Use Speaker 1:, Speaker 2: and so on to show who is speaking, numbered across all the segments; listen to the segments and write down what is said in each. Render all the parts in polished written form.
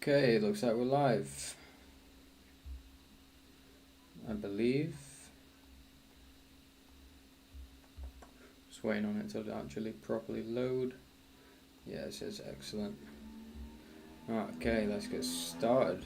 Speaker 1: Okay, looks like we're live. I believe. Just waiting on it to actually properly load. Yeah, it says excellent. Okay, let's get started.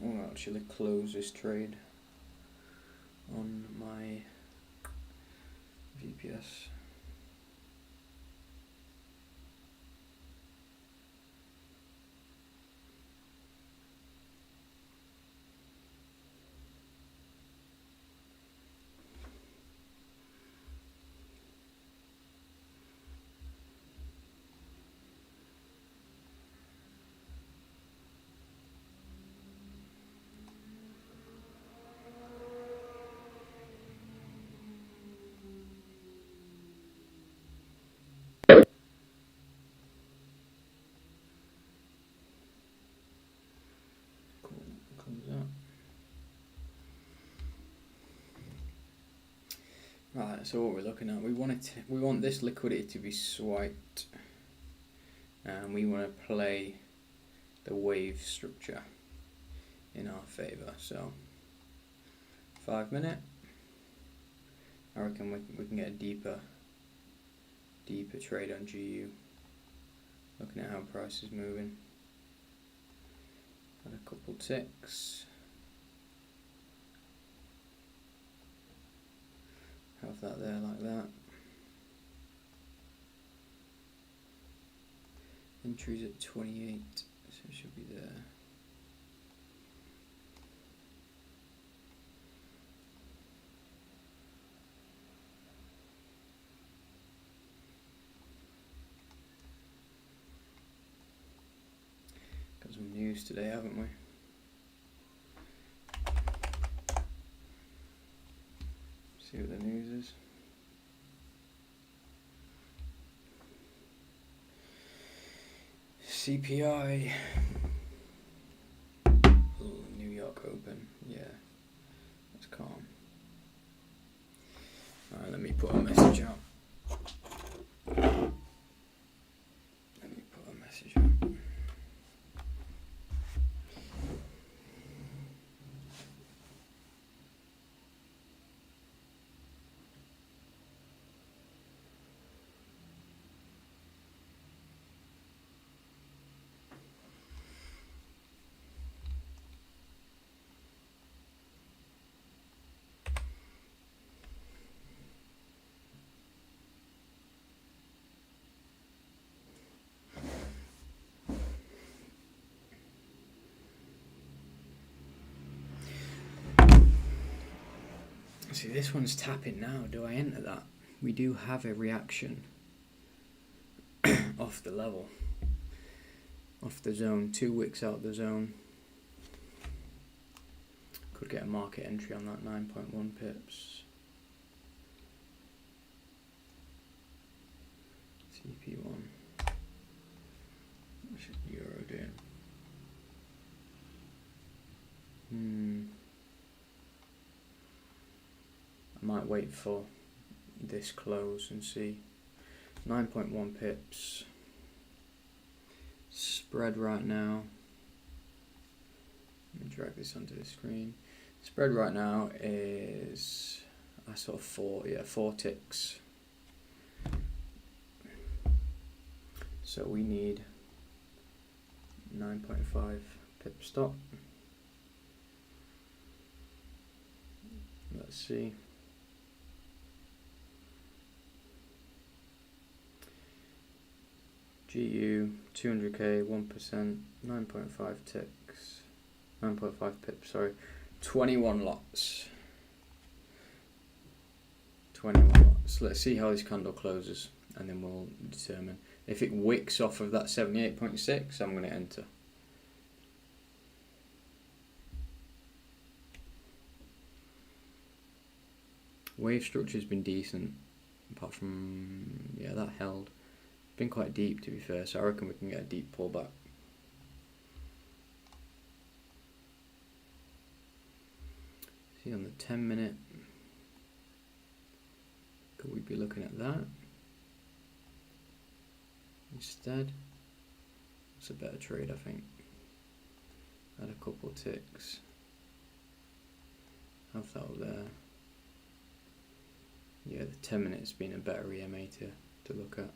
Speaker 1: I'll actually close this trade on my VPS. Cool. Close that. Right, so what we're looking at, we want this liquidity to be swiped, and we want to play the wave structure in our favor. So 5 minute, I reckon we can get a deeper trade on GU. Looking at how price is moving. Had a couple ticks. Have that there like that. Entries at 28, so it should be there. Got some news today, haven't we? See what the news is. CPI. Ooh, New York Open. Yeah, that's calm. Alright, let me put a message out. See, this one's tapping now. Do I enter that? We do have a reaction off the level, off the zone. 2 wicks out the zone. Could get a market entry on that 9.1 pips. CP1. What should Euro do? I might wait for this close and see. 9.1 pips. Spread right now. Let me drag this onto the screen. Spread right now is I saw 4 ticks. So we need 9.5 pip stop. Let's see. GU 200k 1%, 9.5 ticks, 9.5 pips. Sorry, 21 lots. 21 lots. Let's see how this candle closes, and then we'll determine. If it wicks off of that 78.6, I'm going to enter. Wave structure's been decent, apart from, yeah, that held. Been quite deep, to be fair, so I reckon we can get a deep pullback. See, on the 10 minute, could we be looking at that instead? It's a better trade, I think. Add a couple ticks. Have that up there. Yeah, the 10 minutes been a better EMA to look at.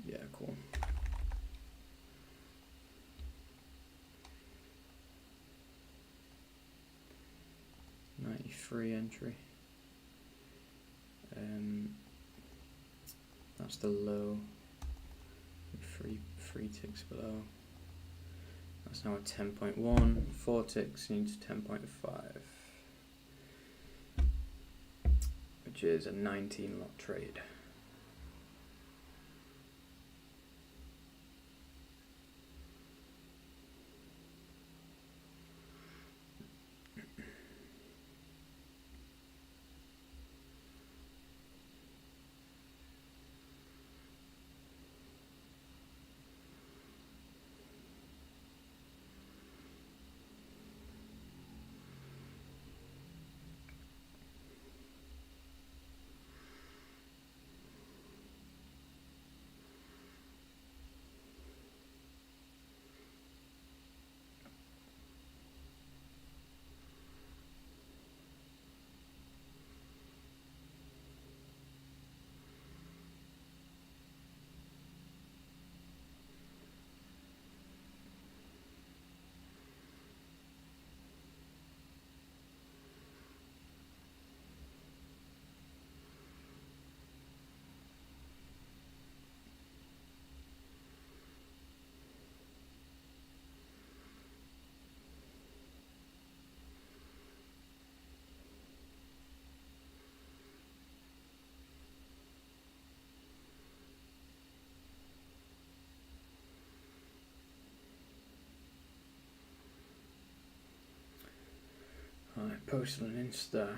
Speaker 1: Yeah, cool. .93 entry. That's the low. Three ticks below. That's now a 10.1. 4 ticks needs 10.5, which is a 19 lot trade. Alright, post on Insta.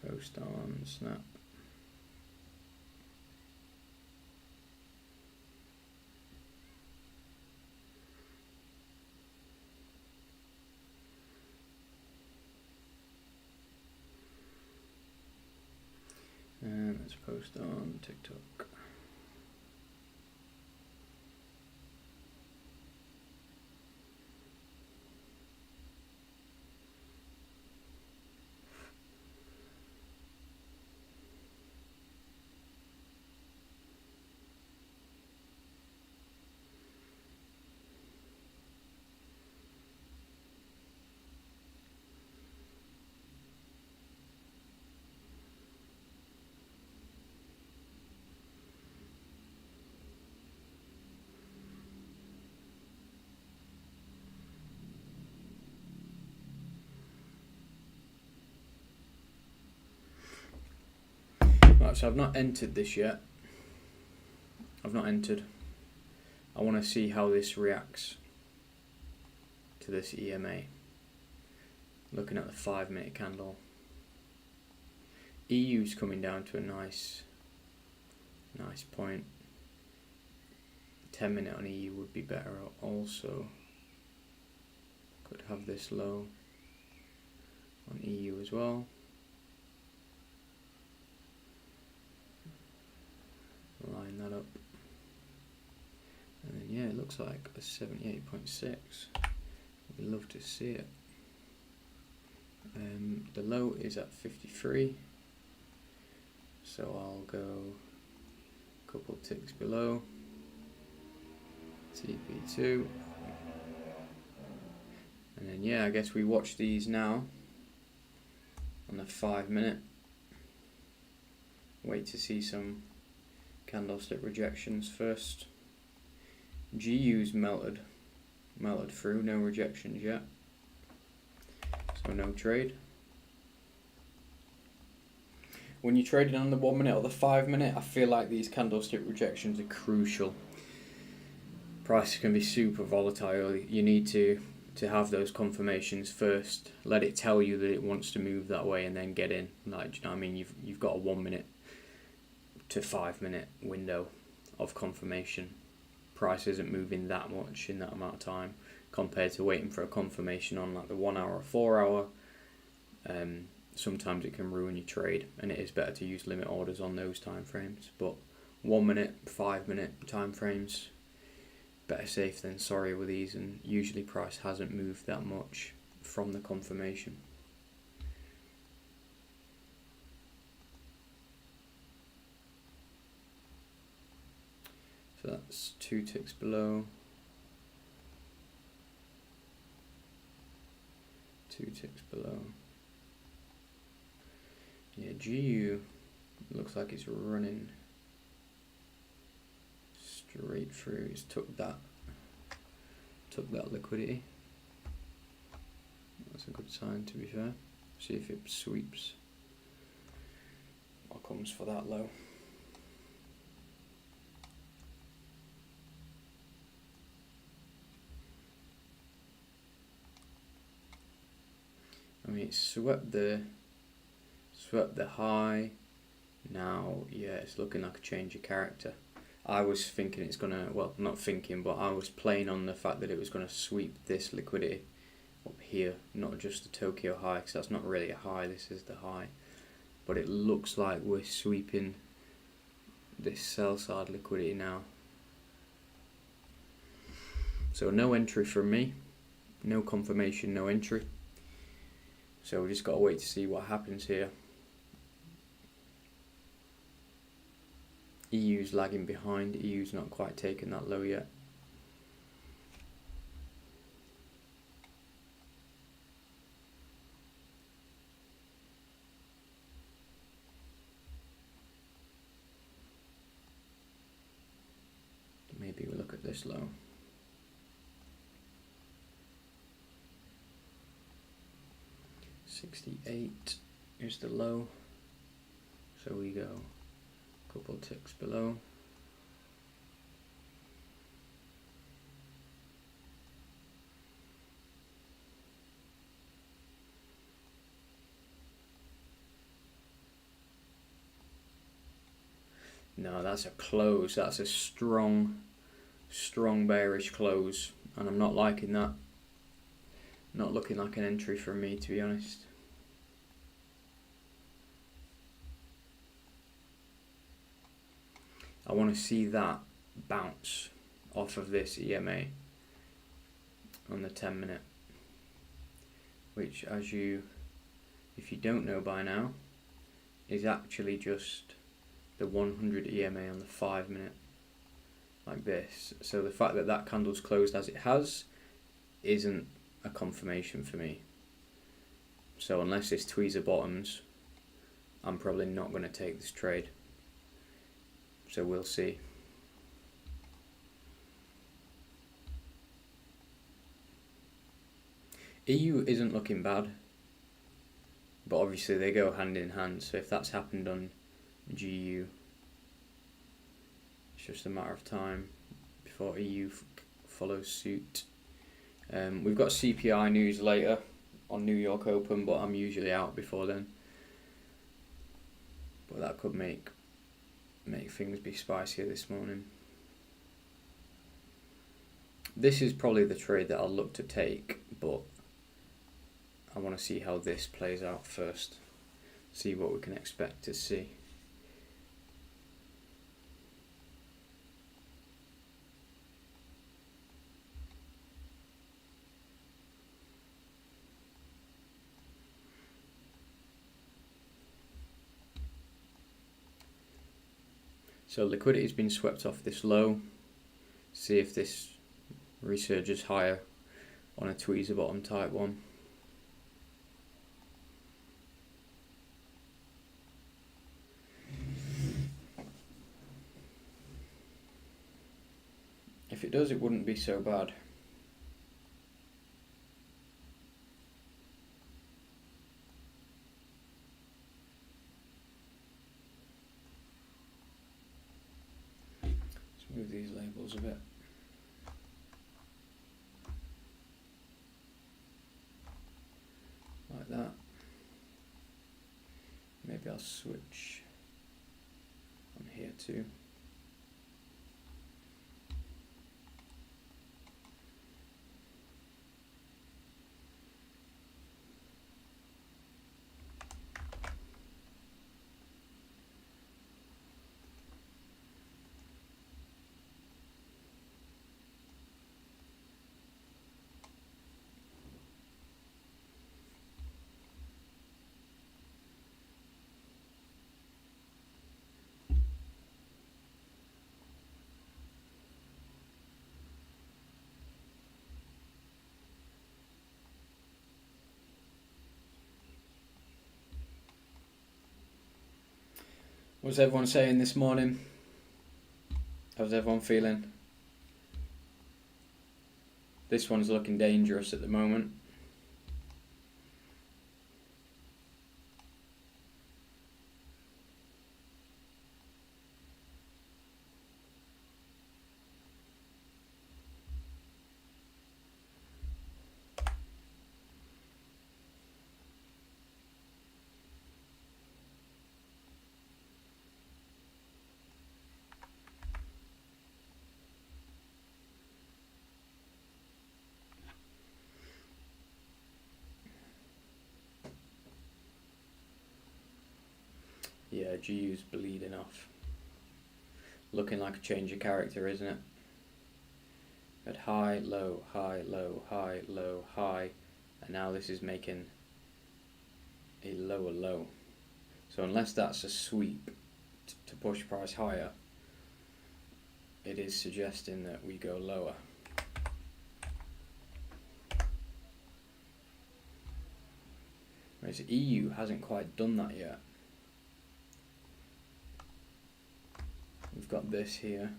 Speaker 1: Post on Snap. And let's post on TikTok. Right, so I've not entered this yet. I've not entered. I want to see how this reacts to this EMA. Looking at the 5 minute candle. EU's coming down to a nice point. 10 minute on EU would be better also. Could have this low on EU as well. Line that up. And then yeah, it looks like a 78.6. We'd love to see it. The low is at 53. So I'll go a couple ticks below. TP2. And then yeah, I guess we watch these now on the 5 minute. Wait to see some candlestick rejections first. GU's melted through, no rejections yet, so no trade. when you're trading on the 1 minute or the 5 minute, I feel like these candlestick rejections are crucial. Prices can be super volatile. You need to have those confirmations first. Let it tell you that it wants to move that way, and then get in. Like, do you know what I mean? You've got a 1 minute to 5 minute window of confirmation. Price isn't moving that much in that amount of time compared to waiting for a confirmation on like the 1 hour or 4 hour. Sometimes it can ruin your trade, and it is better to use limit orders on those time frames. But 1 minute, 5 minute time frames, better safe than sorry with these, and usually price hasn't moved that much from the confirmation. So that's 2 ticks below, 2 ticks below. Yeah, GU looks like it's running straight through. It's took that liquidity. That's a good sign, to be fair. See if it sweeps or comes for that low. I mean, it swept the high. Now, yeah, it's looking like a change of character. I was thinking it's gonna, well, not thinking, but I was playing on the fact that it was gonna sweep this liquidity up here, not just the Tokyo high, because that's not really a high. This is the high, but it looks like we're sweeping this sell side liquidity now. So no entry from me, no confirmation, no entry. So we just got to wait to see what happens here. EU's lagging behind. EU's not quite taken that low yet. Maybe we'll look at this low. $68 is the low. So we go a couple ticks below. No, that's a close. That's a strong bearish close, and I'm not liking that. Not looking like an entry for me, to be honest. I want to see that bounce off of this EMA on the 10 minute, which, if you don't know by now, is actually just the 100 EMA on the 5 minute, like this. So the fact that that candle's closed as it has isn't a confirmation for me. So unless this tweezer bottoms, I'm probably not going to take this trade. So we'll see. EU isn't looking bad, but obviously they go hand in hand. So if that's happened on GU, it's just a matter of time before EU follows suit. We've got CPI news later on New York Open, but I'm usually out before then. But that could make things be spicier this morning. This is probably the trade that I'll look to take, but I want to see how this plays out first. See what we can expect to see. So liquidity has been swept off this low. See if this resurges higher on a tweezer bottom type one. If it does, it wouldn't be so bad. Move these labels a bit. Like that. Maybe I'll switch on here too. What's everyone saying this morning? How's everyone feeling? This one's looking dangerous at the moment. Yeah, GU's bleeding off. Looking like a change of character, isn't it? At high, low, high, low, high, low, high, and now this is making a lower low. So unless that's a sweep to push price higher, it is suggesting that we go lower. Whereas EU hasn't quite done that yet. We've got this here.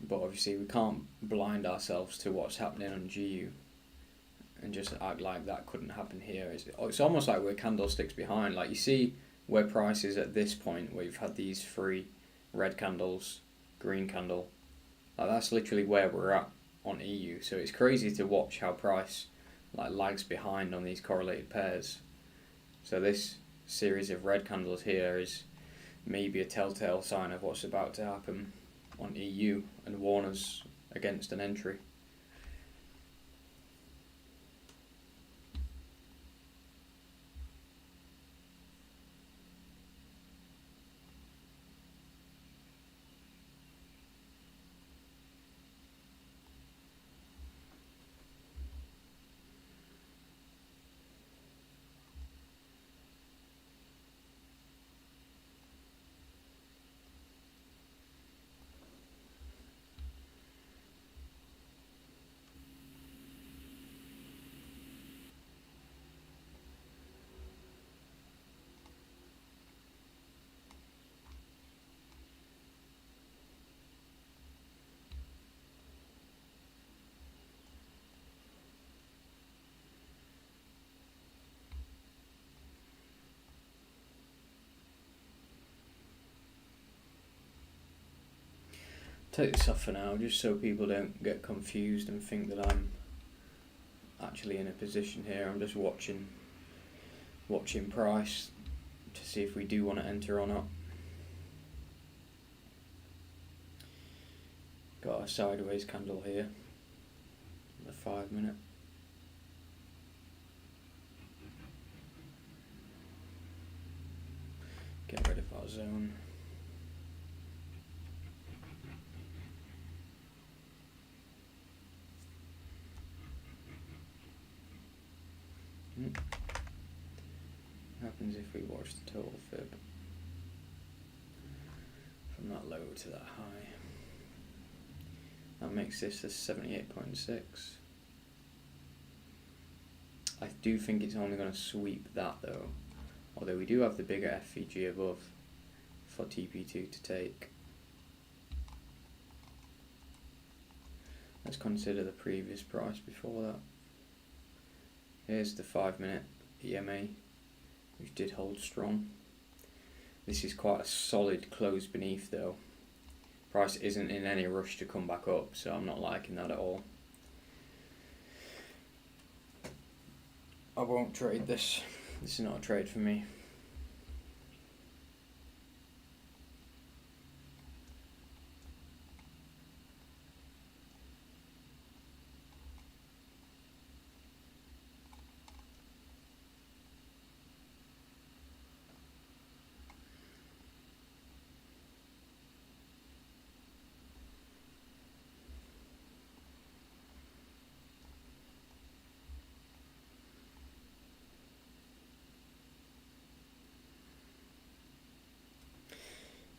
Speaker 1: But obviously we can't blind ourselves to what's happening on GU and just act like that couldn't happen here. It's almost like we're candlesticks behind. Like you see where price is at this point, where you've had these three red candles, green candle. Like that's literally where we're at on EU. So it's crazy to watch how price like lags behind on these correlated pairs. So this series of red candles here is maybe a telltale sign of what's about to happen on EU and warn us against an entry. Take this off for now, just so people don't get confused and think that I'm actually in a position here. I'm just watching price to see if we do want to enter or not. Got a sideways candle here, the 5 minute. Get rid of our zone. What happens if we watch the total fib from that low to that high? That makes this a 78.6. I do think it's only going to sweep that though, although we do have the bigger FVG above for TP2 to take. Let's consider the previous price before that. Here's the 5 minute EMA, which did hold strong. This is quite a solid close beneath though. Price isn't in any rush to come back up, so I'm not liking that at all. I won't trade this. This is not a trade for me.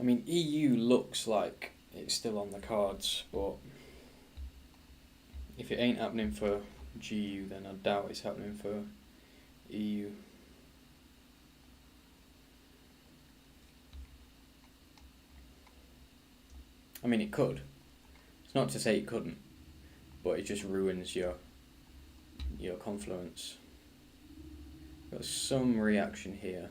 Speaker 1: I mean, EU looks like it's still on the cards, but if it ain't happening for GU, then I doubt it's happening for EU. I mean, it could. It's not to say it couldn't, but it just ruins your confluence. Got some reaction here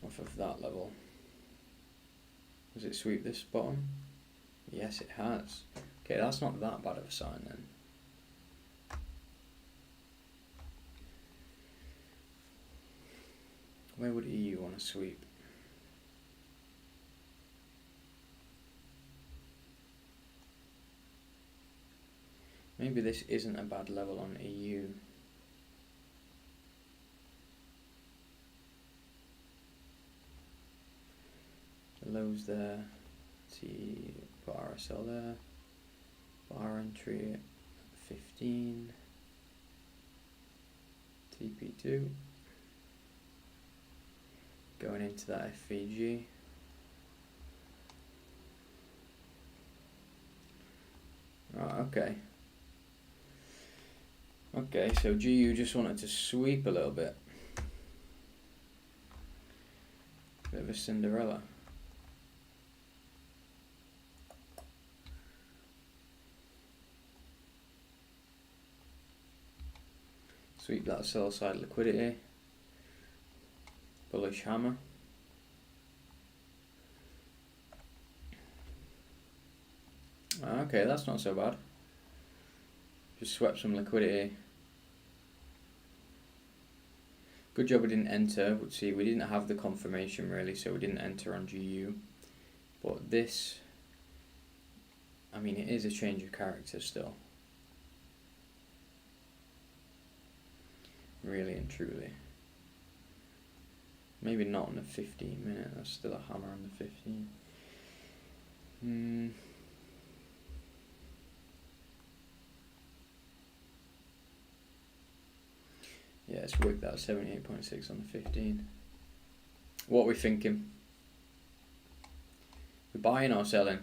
Speaker 1: off of that level. Does it sweep this bottom? Yes, it has. Okay, that's not that bad of a sign then. Where would EU want to sweep? Maybe this isn't a bad level on EU. The lows there. See, put RSL there. Bar entry at 15. TP2. Going into that FVG. Right, okay. Okay, so GU just wanted to sweep a little bit. Bit of a Cinderella. Sweep that sell side liquidity. Bullish hammer. Okay, that's not so bad. Just swept some liquidity. Good job we didn't enter. See, we didn't have the confirmation really, so we didn't enter on GU. But this, I mean, it is a change of character still. Really and truly. Maybe not on the 15 minute, that's still a hammer on the 15. Yeah, let's work that 78.6 on the 15. What are we thinking? We're buying or selling?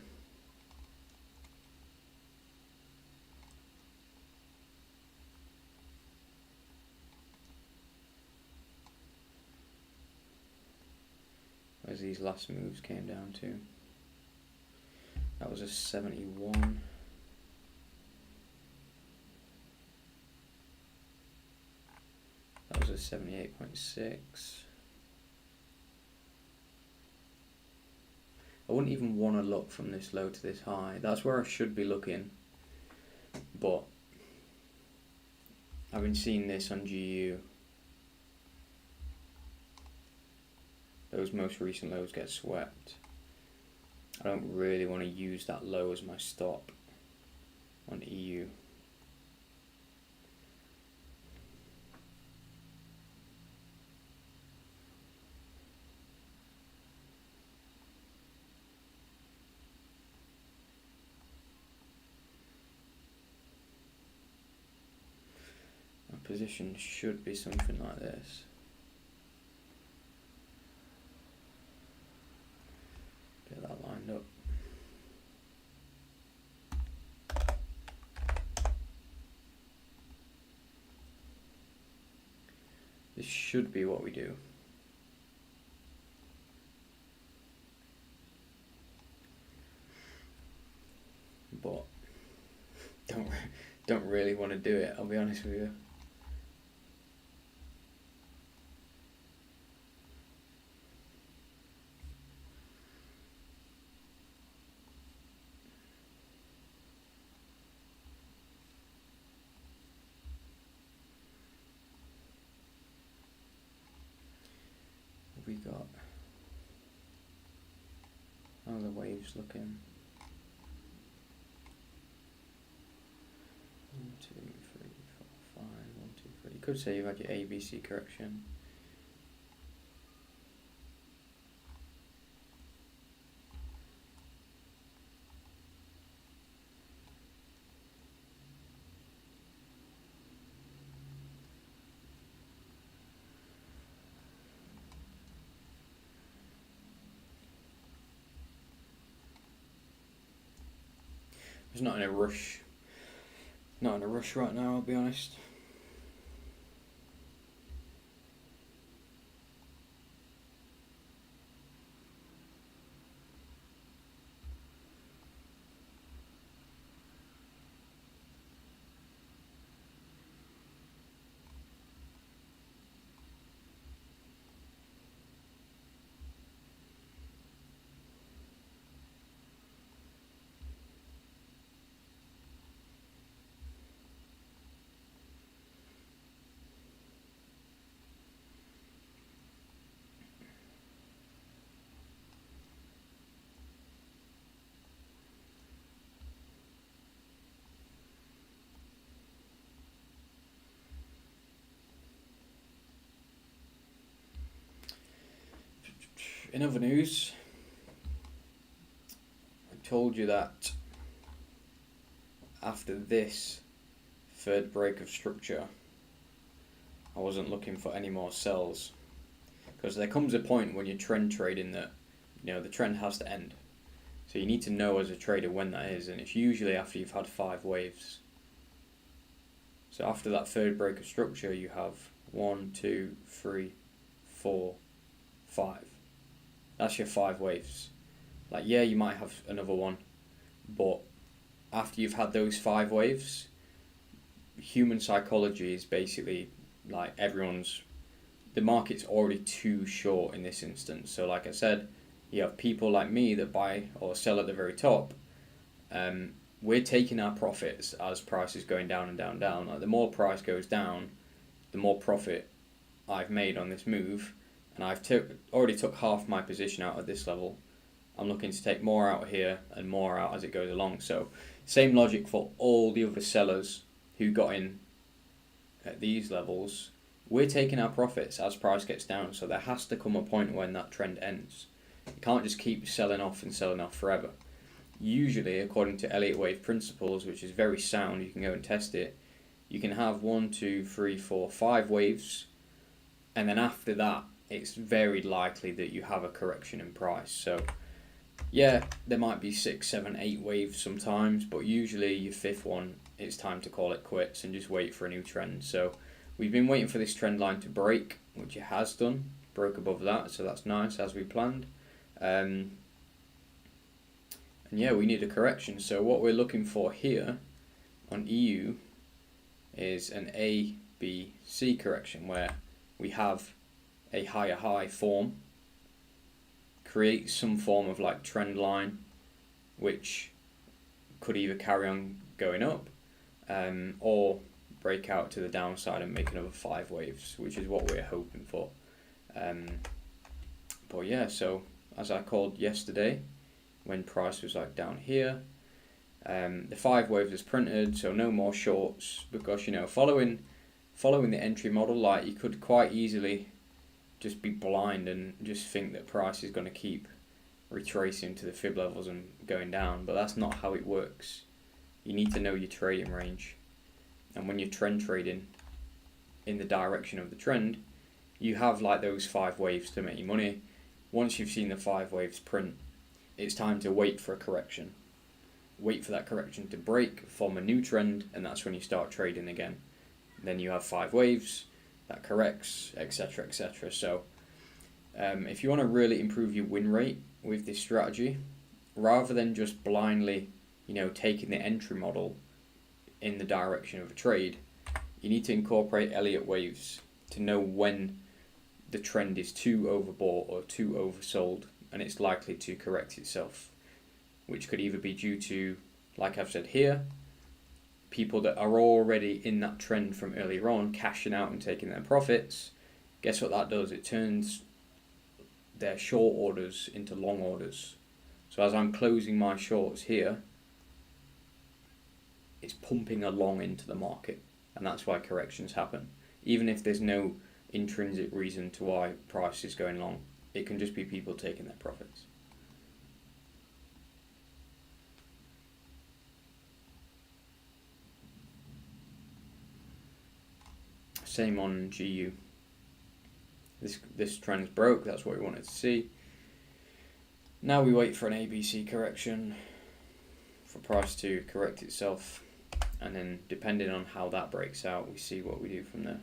Speaker 1: Where's these last moves came down to? That was a 71. That was a 78.6. I wouldn't even want to look from this low to this high. That's where I should be looking. But having seen this on GU, those most recent lows get swept. I don't really want to use that low as my stop on EU. My position should be something like this. Get that lined up. This should be what we do. But don't really want to do it, I'll be honest with you. have we got? How are the waves looking? 1, 2, 3, 4, 5. 1, 2, 3. You could say you've had your ABC correction. I was not in a rush. Not in a rush right now, I'll be honest. In other news, I told you that after this third break of structure, I wasn't looking for any more sells, because there comes a point when you're trend trading that, you know, the trend has to end. So you need to know as a trader when that is, and it's usually after you've had 5 waves. So after that third break of structure, you have 1, 2, 3, 4, 5. That's your 5 waves. Like, yeah, you might have another one, but after you've had those 5 waves, human psychology is basically like the market's already too short in this instance. So like I said, you have people like me that buy or sell at the very top. We're taking our profits as price is going down and down and down. Like, the more price goes down, the more profit I've made on this move. And I've already took half my position out at this level. I'm looking to take more out here and more out as it goes along. So same logic for all the other sellers who got in at these levels. We're taking our profits as price gets down. So there has to come a point when that trend ends. You can't just keep selling off and selling off forever. Usually, according to Elliott Wave principles, which is very sound, you can go and test it, you can have 1, 2, 3, 4, 5 waves, and then after that, it's very likely that you have a correction in price. So yeah, there might be 6, 7, 8 waves sometimes, but usually your 5th one, it's time to call it quits and just wait for a new trend. So we've been waiting for this trend line to break, which it has done, broke above that, so that's nice, as we planned. And yeah, we need a correction. So what we're looking for here on EU is an A, B, C correction, where we have a higher high form, create some form of like trend line, which could either carry on going up or break out to the downside and make another 5 waves, which is what we're hoping for. But yeah, so as I called yesterday, when price was like down here, the 5 waves is printed, so no more shorts, because, you know, following the entry model, like, you could quite easily just be blind and just think that price is going to keep retracing to the fib levels and going down, but that's not how it works. You need to know your trading range, and when you're trend trading in the direction of the trend, you have like those 5 waves to make you money. Once you've seen the 5 waves print, it's time to wait for a correction. Wait for that correction to break, form a new trend, and that's when you start trading again. Then you have 5 waves, that corrects, etc., etc. So if you want to really improve your win rate with this strategy, rather than just blindly, you know, taking the entry model in the direction of a trade, you need to incorporate Elliott waves to know when the trend is too overbought or too oversold, and it's likely to correct itself, which could either be due to, like I've said here, people that are already in that trend from earlier on cashing out and taking their profits. Guess what that does? It turns their short orders into long orders. So as I'm closing my shorts here, it's pumping a long into the market, and that's why corrections happen. Even if there's no intrinsic reason to why price is going long, it can just be people taking their profits. Same on GU. This trend's broke, that's what we wanted to see. Now we wait for an ABC correction for price to correct itself, and then depending on how that breaks out, we see what we do from there.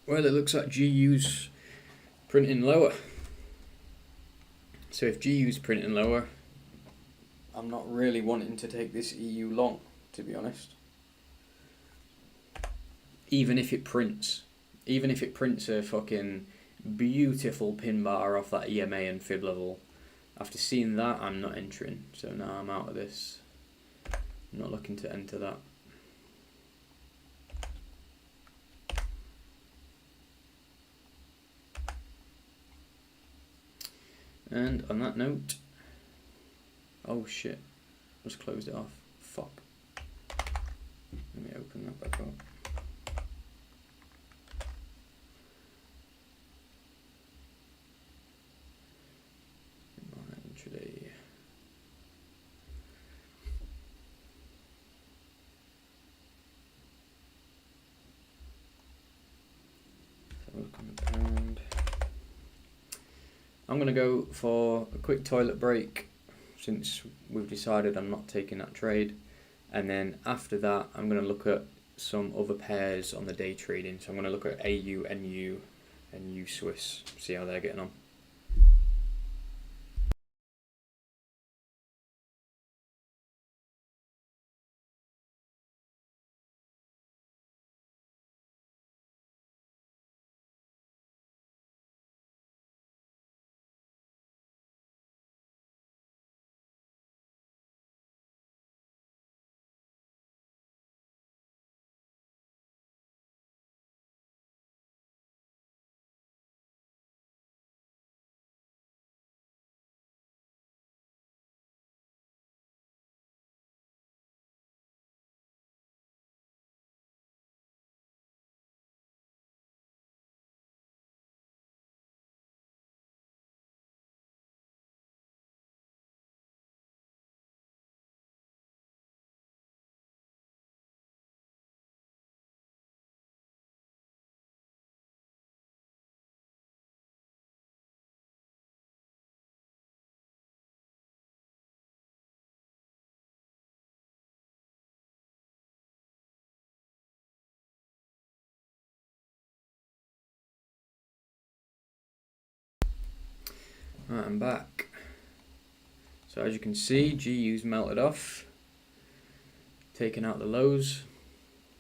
Speaker 1: Well, it looks like GU's printing lower. So if GU's printing lower, I'm not really wanting to take this EU long, to be honest. Even if it prints a fucking beautiful pin bar off that EMA and fib level, after seeing that, I'm not entering. So now I'm out of this. I'm not looking to enter that. And on that note, oh shit, just closed it off. Fuck. Let me open that back up. Intraday. So look on the pound. I'm going to go for a quick toilet break since we've decided I'm not taking that trade, and then after that I'm going to look at some other pairs on the day trading. So I'm going to look at AU, NU and U Swiss, see how they're getting on. Right, I'm back. So as you can see, GU's melted off, taking out the lows.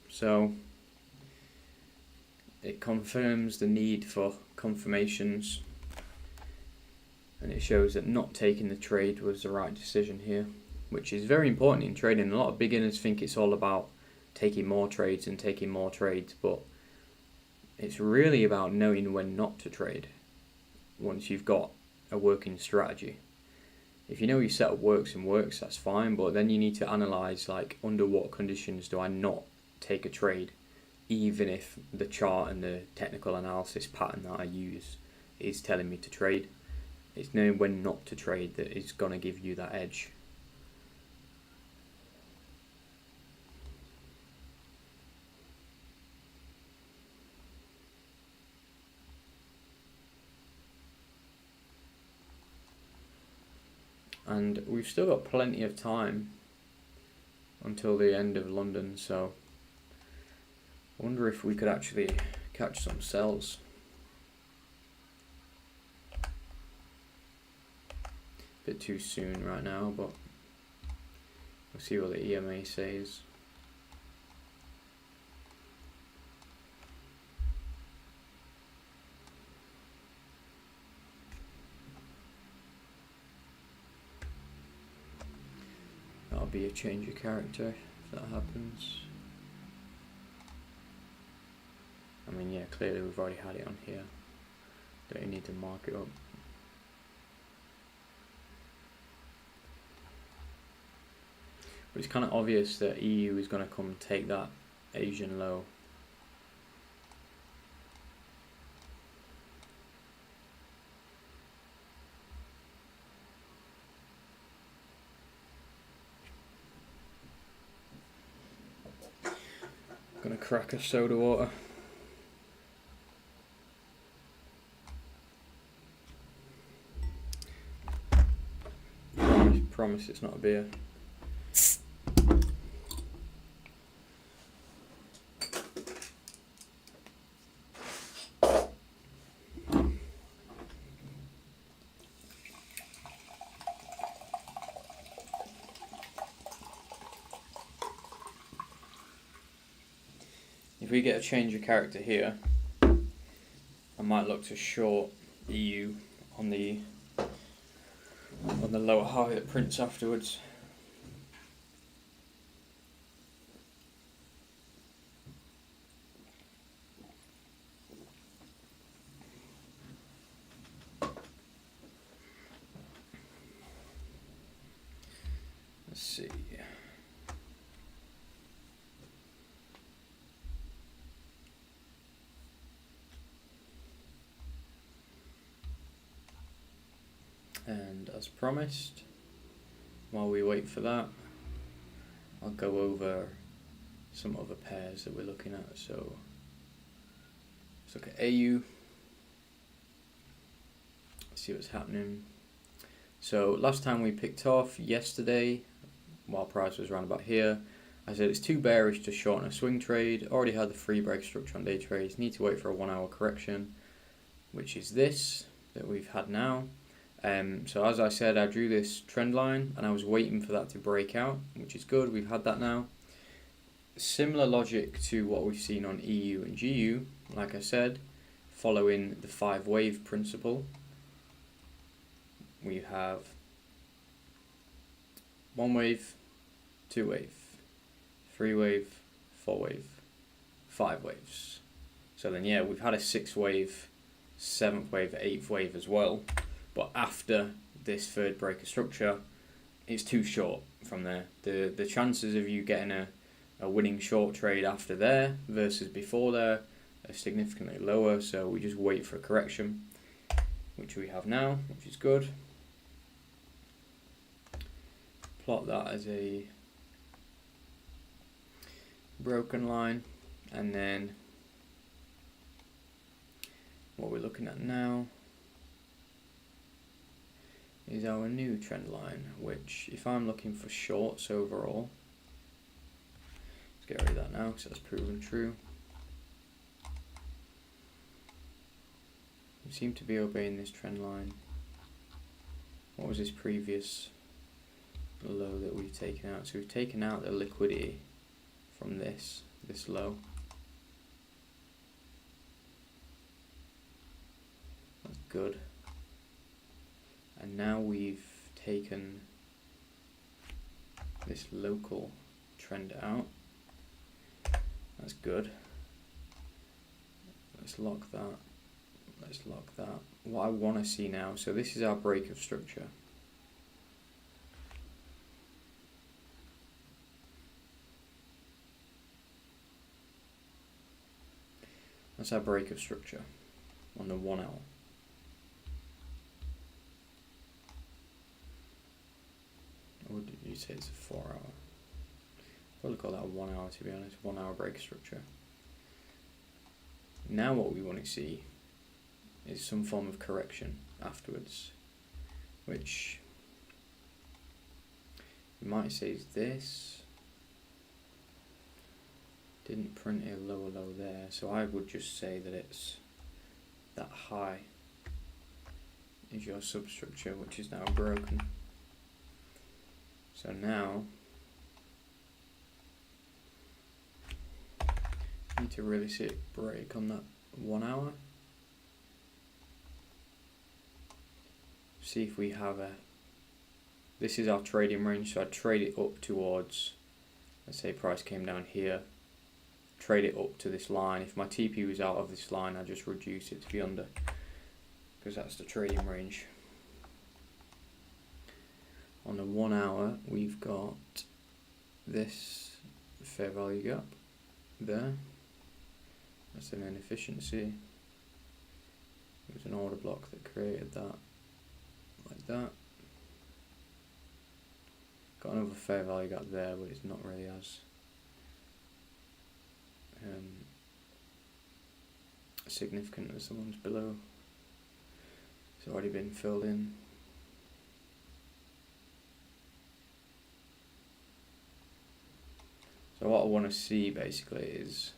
Speaker 1: So it confirms the need for confirmations, and it shows that not taking the trade was the right decision here, which is very important in trading. A lot of beginners think it's all about taking more trades and taking more trades, but it's really about knowing when not to trade once you've got a working strategy. If you know your setup works and works, that's fine, but then you need to analyze, like, under what conditions do I not take a trade, even if the chart and the technical analysis pattern that I use is telling me to trade. It's knowing when not to trade that is going to give you that edge. And we've still got plenty of time until the end of London, so I wonder if we could actually catch some sells. Bit too soon right now, but we'll see what the EMA says. that'll be a change of character if that happens. I mean, yeah, clearly we've already had it on here. Don't you need to mark it up? But it's kind of obvious that EU is going to come take that Asian low. Gonna crack a soda water. Promise it's not a beer. If we get a change of character here, I might look to short EU on the lower high that prints afterwards. Let's see. And as promised, while we wait for that, I'll go over some other pairs that we're looking at. So let's look at AU, see what's happening. So last time we picked off, yesterday, while price was around about here, I said it's too bearish to shorten a swing trade. Already had the free break structure on day trades, need to wait for a 1 hour correction, which is this that we've had now. So as I said, I drew this trend line and I was waiting for that to break out, which is good. We've had that now. Similar logic to what we've seen on EU and GU, like I said, following the 5 wave principle. We have 1 wave, 2 wave, 3 wave, 4 wave, 5 waves. So then yeah, we've had a 6 wave, 7th wave, 8th wave as well. But after this third breaker structure, it's too short from there. The chances of you getting a winning short trade after there versus before there are significantly lower. So we just wait for a correction, which we have now, which is good. Plot that as a broken line, and then what we're looking at now is our new trend line, which if I'm looking for shorts overall, let's get rid of that now because that's proven true. We seem to be obeying this trend line. What was this previous low that we've taken out? So we've taken out the liquidity from this low. That's good. And now we've taken this local trend out. That's good. Let's lock that. Let's lock that. What I want to see now, so this is our break of structure. That's our break of structure on the 1 hour. Or did you say it's a 4 hour? Probably call that a 1 hour, to be honest. 1 hour break structure. Now what we want to see is some form of correction afterwards, which you might say is this. Didn't print a lower low there, so I would just say that it's that high is your substructure, which is now broken. So now you need to really see it break on that 1 hour. See if we have this is our trading range, so I'd trade it up towards, let's say price came down here, trade it up to this line. If my TP was out of this line, I'd just reduce it to be under, because that's the trading range. On the 1 hour, we've got this fair value gap there. That's an inefficiency. There's an order block that created that, like that. Got another fair value gap there, but it's not really as significant as the ones below. It's already been filled in. So what I want to see basically is,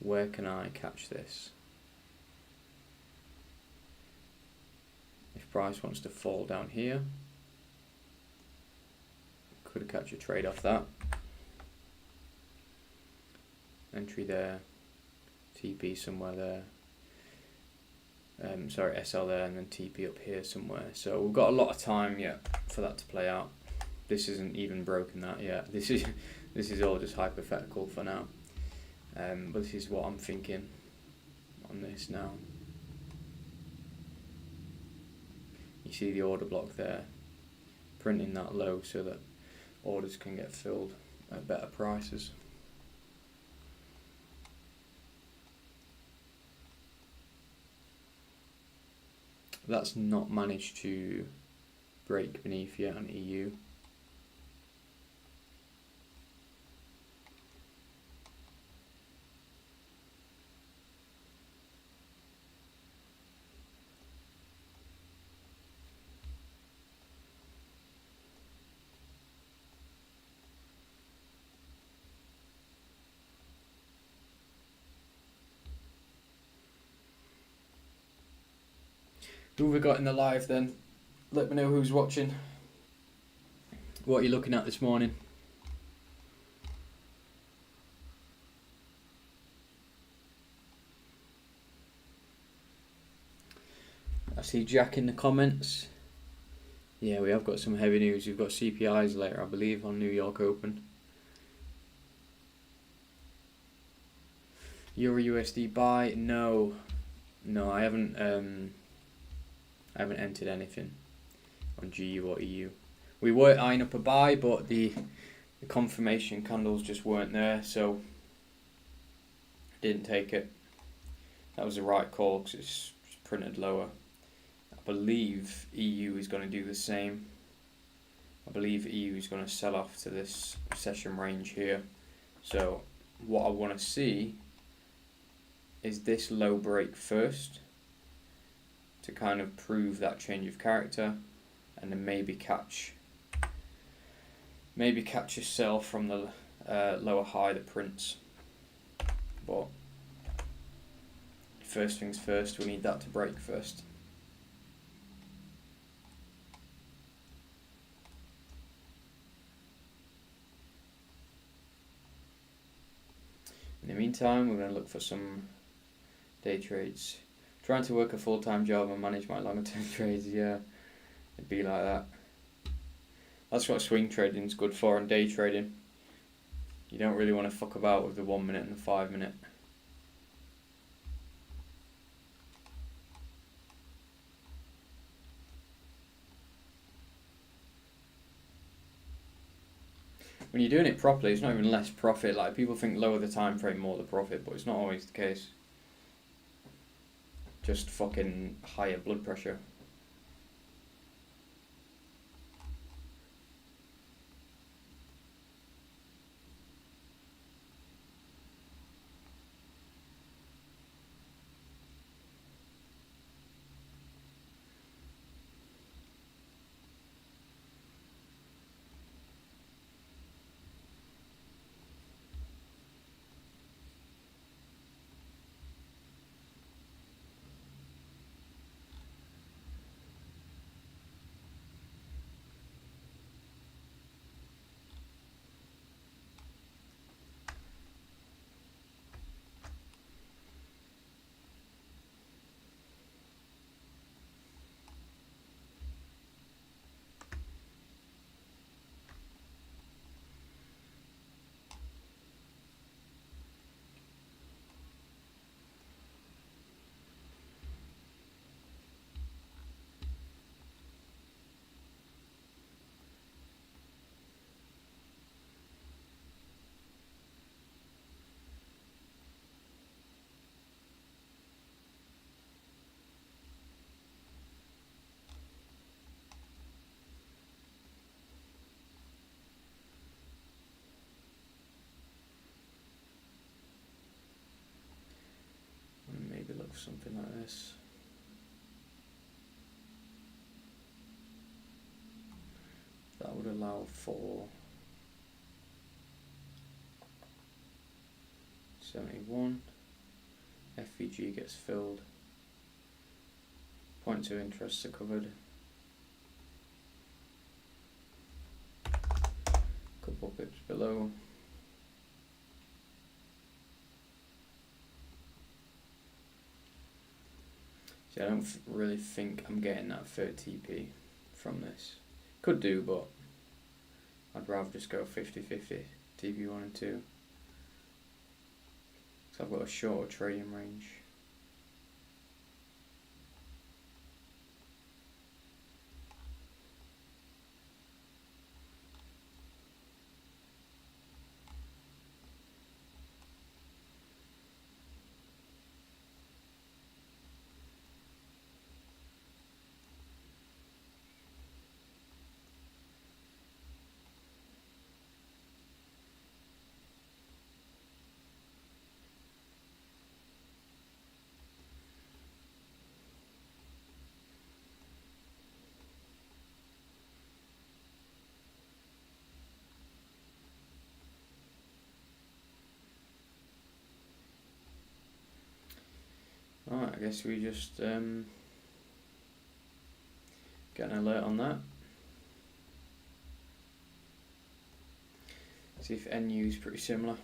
Speaker 1: where can I catch this? If price wants to fall down here, could catch a trade off that. Entry there, TP somewhere there. Sorry, SL there, and then TP up here somewhere. So we've got a lot of time yet for that to play out. This isn't even broken that yet. This is all just hypothetical for now. But this is what I'm thinking on this now. You see the order block there, printing that low so that orders can get filled at better prices. That's not managed to break beneath yet on EU. Who have we got in the live then? Let me know who's watching. What are you looking at this morning? I see Jack in the comments. Yeah, we have got some heavy news. We've got CPIs later, I believe, on New York Open. Euro USD buy? No, I haven't entered anything on GU or EU. We were eyeing up a buy, but the confirmation candles just weren't there, so I didn't take it. That was the right call because it's printed lower. I believe EU is going to do the same. I believe EU is going to sell off to this session range here. So what I want to see is this low break first, to kind of prove that change of character, and then maybe catch a sell from the lower high that prints. But first things first, we need that to break first. In the meantime, we're going to look for some day trades. Trying to work a full-time job and manage my longer-term trades, yeah, it'd be like that. That's what swing trading is good for, and day trading. You don't really want to fuck about with the 1 minute and the 5 minute. When you're doing it properly, it's not even less profit. Like, people think lower the time frame, more the profit, but it's not always the case. Just fucking higher blood pressure. for something like this. That would allow for 71. FVG gets filled. Points of interest are covered. Couple pips below. See, I don't really think I'm getting that 30 TP from this. Could do, but I'd rather just go 50-50 TP 1 and 2. So I've got a shorter trading range. Alright, I guess we just get an alert on that. See if NU is pretty similar.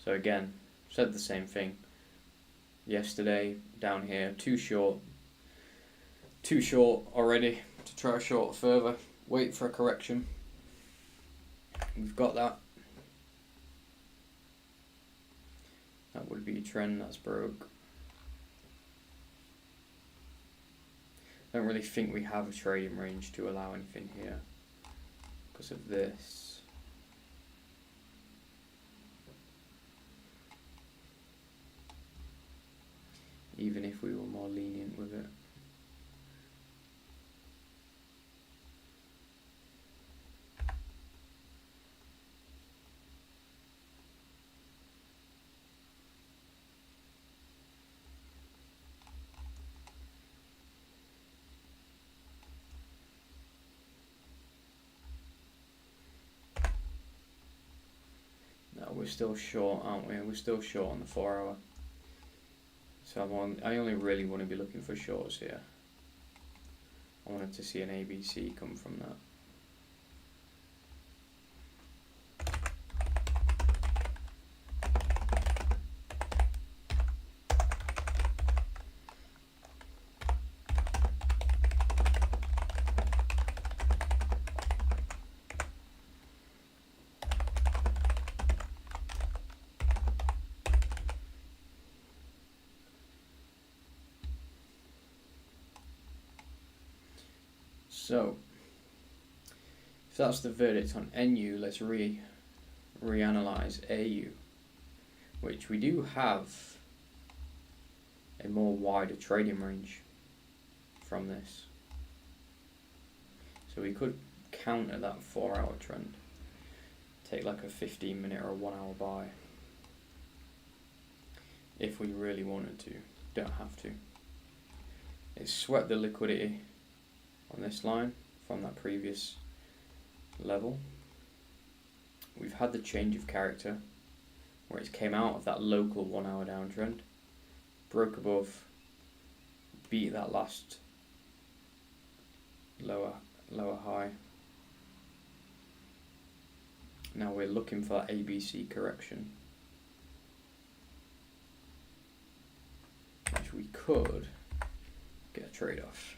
Speaker 1: So again, said the same thing yesterday down here. Too short already to try short further. Wait for a correction. We've got that. That would be a trend that's broke. I don't really think we have a trading range to allow anything here because of this. Even if we were more lenient with it. We're still short, aren't we? We're still short on the 4 hour. So I only really want to be looking for shorts here. I wanted to see an ABC come from that. So, if that's the verdict on NU, let's reanalyze AU, which we do have a more wider trading range from this. So we could counter that 4 hour trend, take like a 15-minute or a 1 hour buy, if we really wanted to. Don't have to. It's swept the liquidity on this line from that previous level. We've had the change of character where it came out of that local 1 hour downtrend, broke above, beat that last lower high. Now we're looking for that ABC correction, which we could get a trade off.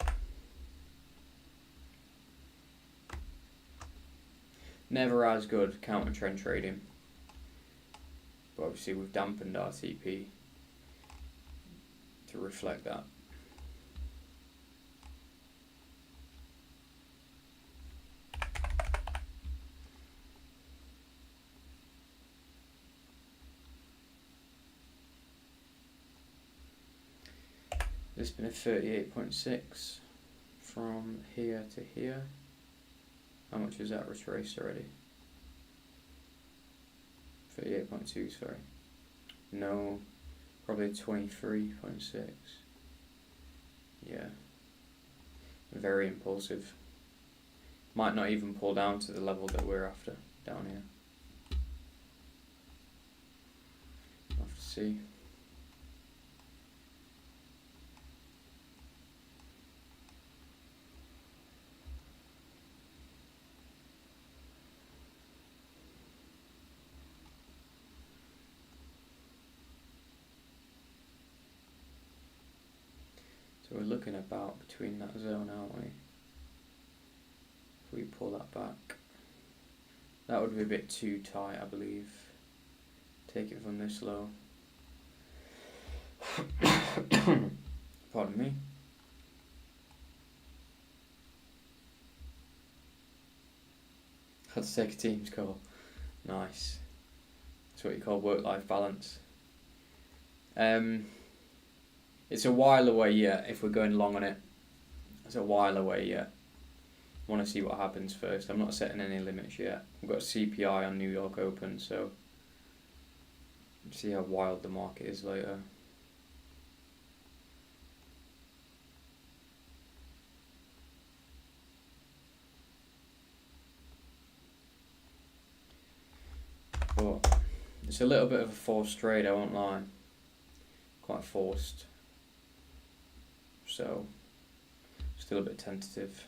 Speaker 1: Never as good counter trend trading, but obviously we've dampened our TP to reflect that. There's been a 38.6 from here to here. How much is that retraced already? 38.2, sorry. No, probably 23.6. Yeah. Very impulsive. Might not even pull down to the level that we're after down here. We'll have to see. So we're looking about between that zone, aren't we? If we pull that back, that would be a bit too tight, I believe. Take it from this low. Pardon me. Let's take a team's call. Nice. That's what you call work-life balance. It's a while away yet if we're going long on it. It's a while away yet. Want to see what happens first. I'm not setting any limits yet. We've got CPI on New York Open, so see how wild the market is later. But it's a little bit of a forced trade, I won't lie. Quite forced. So, still a bit tentative.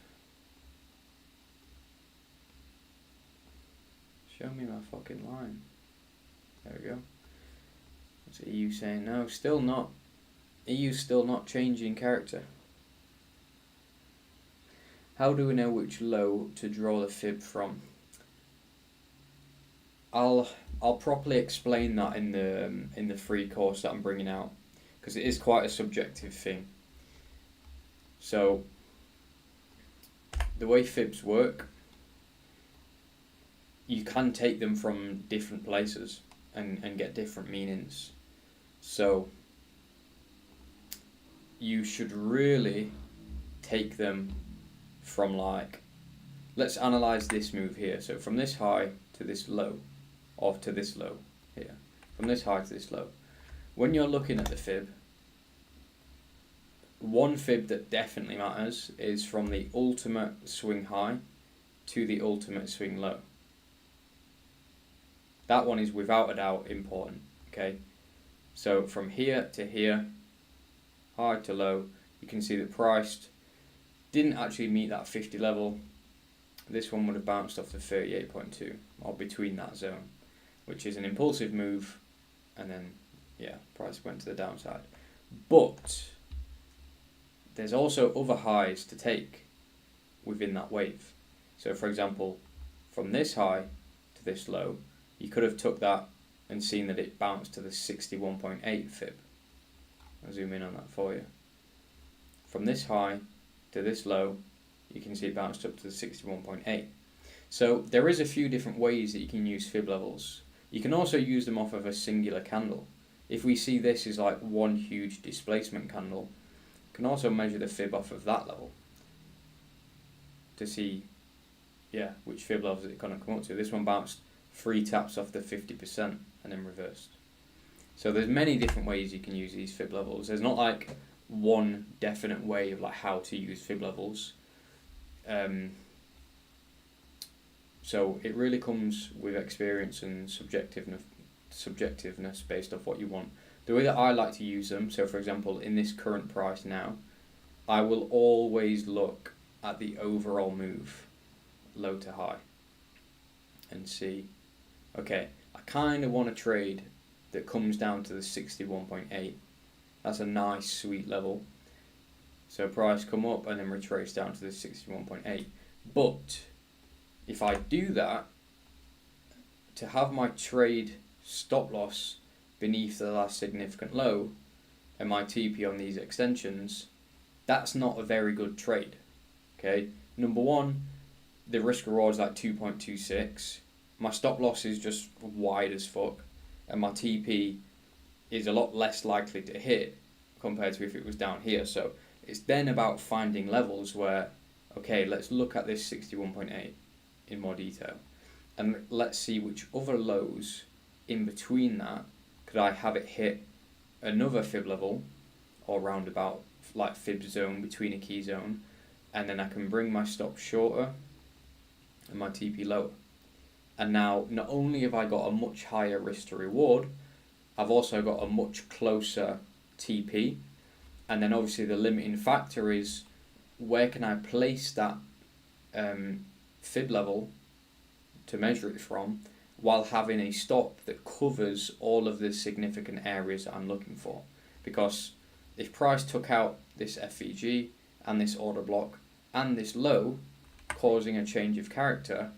Speaker 1: Show me my fucking line. There we go. What's EU saying? No, still not. EU's still not changing character. How do we know which low to draw the fib from? I'll properly explain that in the free course that I'm bringing out, because it is quite a subjective thing. So the way fibs work, you can take them from different places and get different meanings. So you should really take them from, like, let's analyze this move here. So from this high to this low, or to this low here, from this high to this low. When you're looking at the fib, one fib that definitely matters is from the ultimate swing high to the ultimate swing low. That one is without a doubt important, okay? So from here to here, high to low, you can see the price didn't actually meet that 50 level. This one would have bounced off the 38.2, or between that zone, which is an impulsive move, and then, yeah, price went to the downside. But there's also other highs to take within that wave. So for example, from this high to this low, you could have took that and seen that it bounced to the 61.8 fib. I'll zoom in on that for you. From this high to this low, you can see it bounced up to the 61.8. So there is a few different ways that you can use fib levels. You can also use them off of a singular candle. If we see this is like one huge displacement candle, you can also measure the fib off of that level to see, yeah, which fib levels it's going to come up to. This one bounced 3 taps off the 50% and then reversed. So there's many different ways you can use these fib levels. There's not like one definite way of like how to use fib levels. So it really comes with experience and subjectiveness based off what you want. The way that I like to use them, so for example, in this current price now, I will always look at the overall move, low to high, and see, okay, I kind of want a trade that comes down to the 61.8. That's a nice, sweet level. So price come up and then retrace down to the 61.8. But if I do that, to have my trade stop loss beneath the last significant low and my TP on these extensions, that's not a very good trade. Okay, number one, the risk reward is like 2.26. My stop loss is just wide as fuck, and my TP is a lot less likely to hit compared to if it was down here. So it's then about finding levels where, okay, let's look at this 61.8 in more detail, and let's see which other lows in between that, could I have it hit another fib level or roundabout like fib zone between a key zone, and then I can bring my stop shorter and my TP lower. And now not only have I got a much higher risk to reward, I've also got a much closer TP. And then obviously the limiting factor is where can I place that fib level to measure it from while having a stop that covers all of the significant areas that I'm looking for. Because if price took out this FVG and this order block and this low, causing a change of character,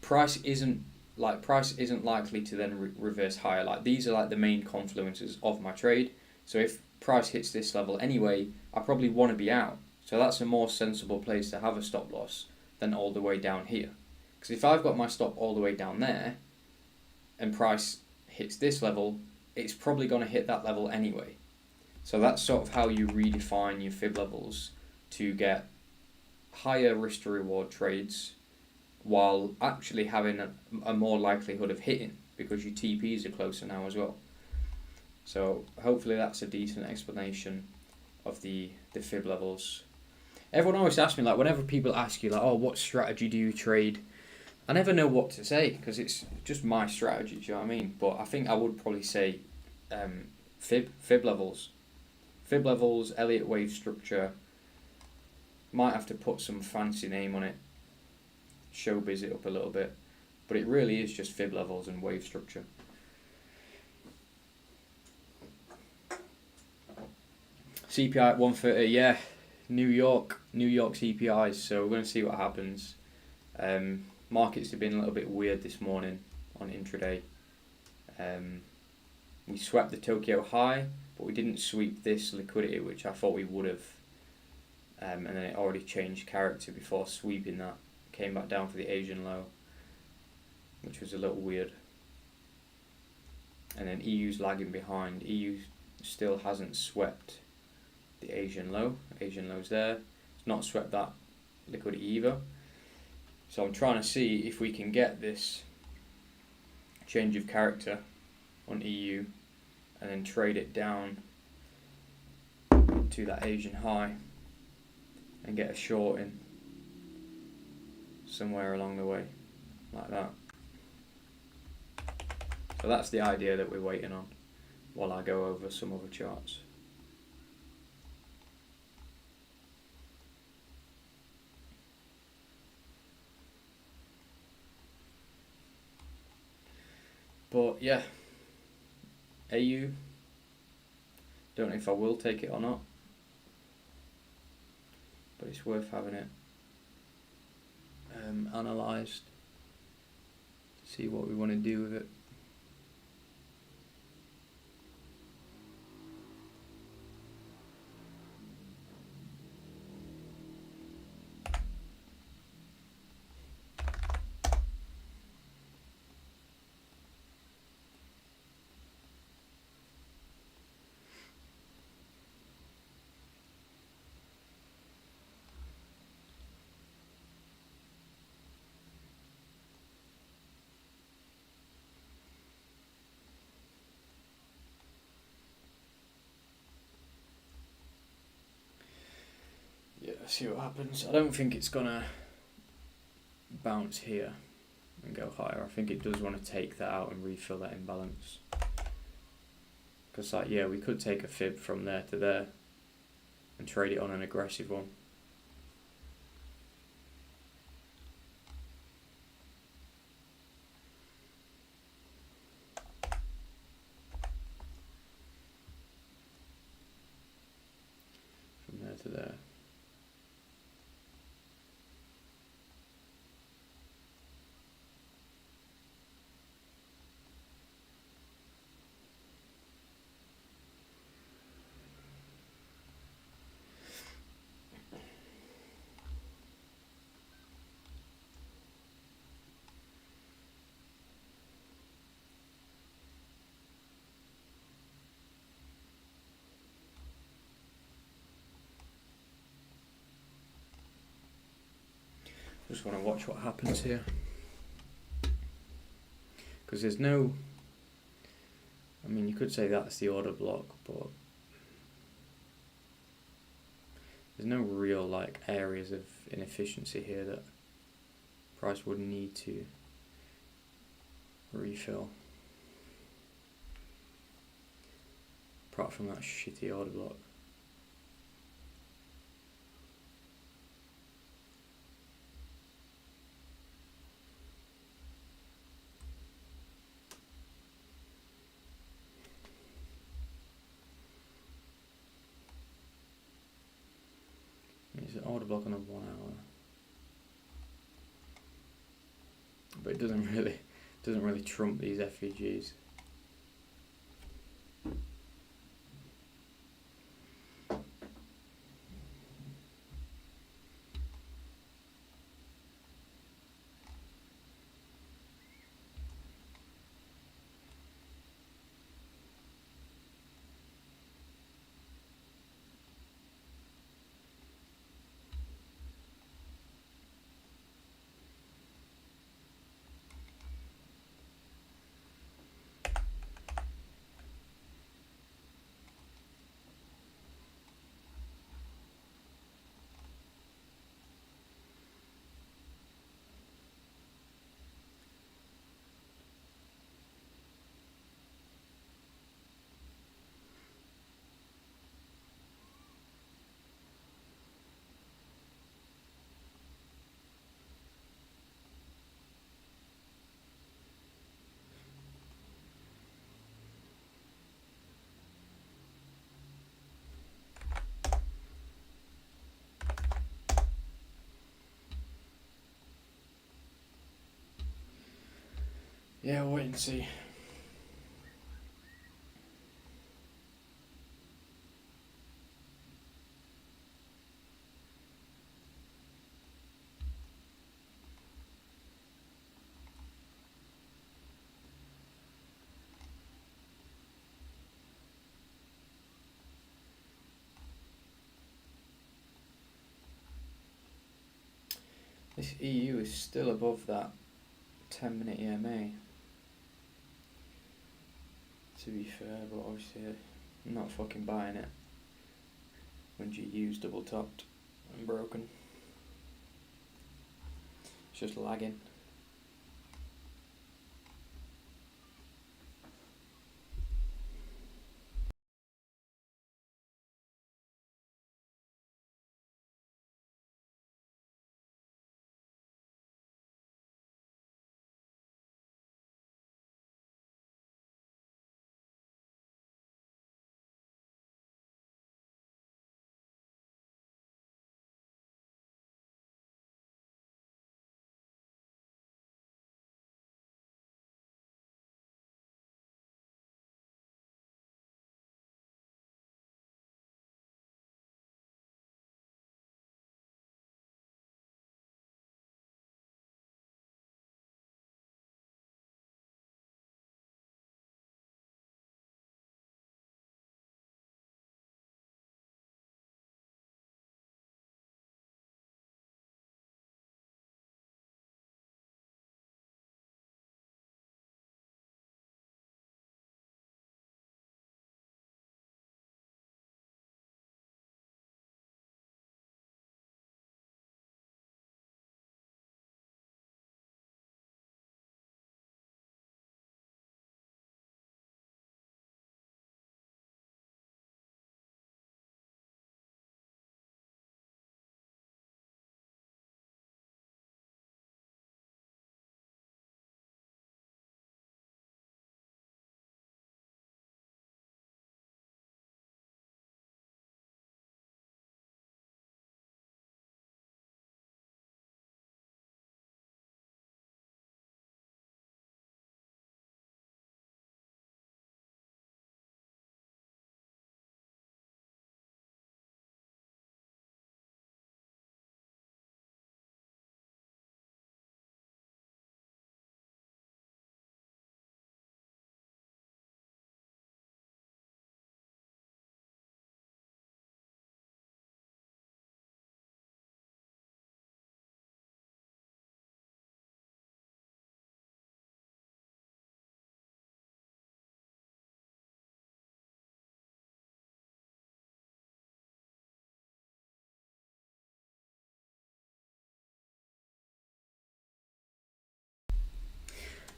Speaker 1: price isn't likely to then reverse higher. Like, these are like the main confluences of my trade. So if price hits this level anyway, I probably want to be out. So that's a more sensible place to have a stop loss than all the way down here. Because if I've got my stop all the way down there and price hits this level, it's probably going to hit that level anyway. So that's sort of how you redefine your fib levels to get higher risk to reward trades while actually having a more likelihood of hitting, because your TPs are closer now as well. So hopefully that's a decent explanation of the fib levels. Everyone always asks me, like, whenever people ask you, like, oh, what strategy do you trade? I never know what to say because it's just my strategy, do you know what I mean? But I think I would probably say fib levels. Fib levels, Elliott wave structure. Might have to put some fancy name on it, showbiz it up a little bit. But it really is just fib levels and wave structure. CPI at 130, yeah. New York CPIs, so we're going to see what happens. Markets have been a little bit weird this morning on intraday. We swept the Tokyo high, but we didn't sweep this liquidity, which I thought we would have. And then it already changed character before sweeping that. Came back down for the Asian low, which was a little weird. And then EU's lagging behind. EU still hasn't swept the Asian low. Asian low's there. It's not swept that liquidity either. So I'm trying to see if we can get this change of character on EU and then trade it down to that Asian high and get a short in somewhere along the way, like that. So that's the idea that we're waiting on while I go over some other charts. But yeah, AU, don't know if I will take it or not, but it's worth having it analysed to see what we want to do with it. Yeah, see what happens. I don't think it's gonna bounce here and go higher. I think it does want to take that out and refill that imbalance. Because, like, yeah, we could take a fib from there to there and trade it on an aggressive one. From there to there. Just want to watch what happens here. because there's no. I mean, you could say that's the order block, but there's no real like areas of inefficiency here that price would need to refill. Apart from that shitty order block. It's an order block on a 1 hour, but it doesn't really trump these FVGs. Yeah, we'll wait and see. This EU is still above that 10-minute EMA. To be fair, but obviously I'm not fucking buying it when GU's double topped and broken. It's just lagging.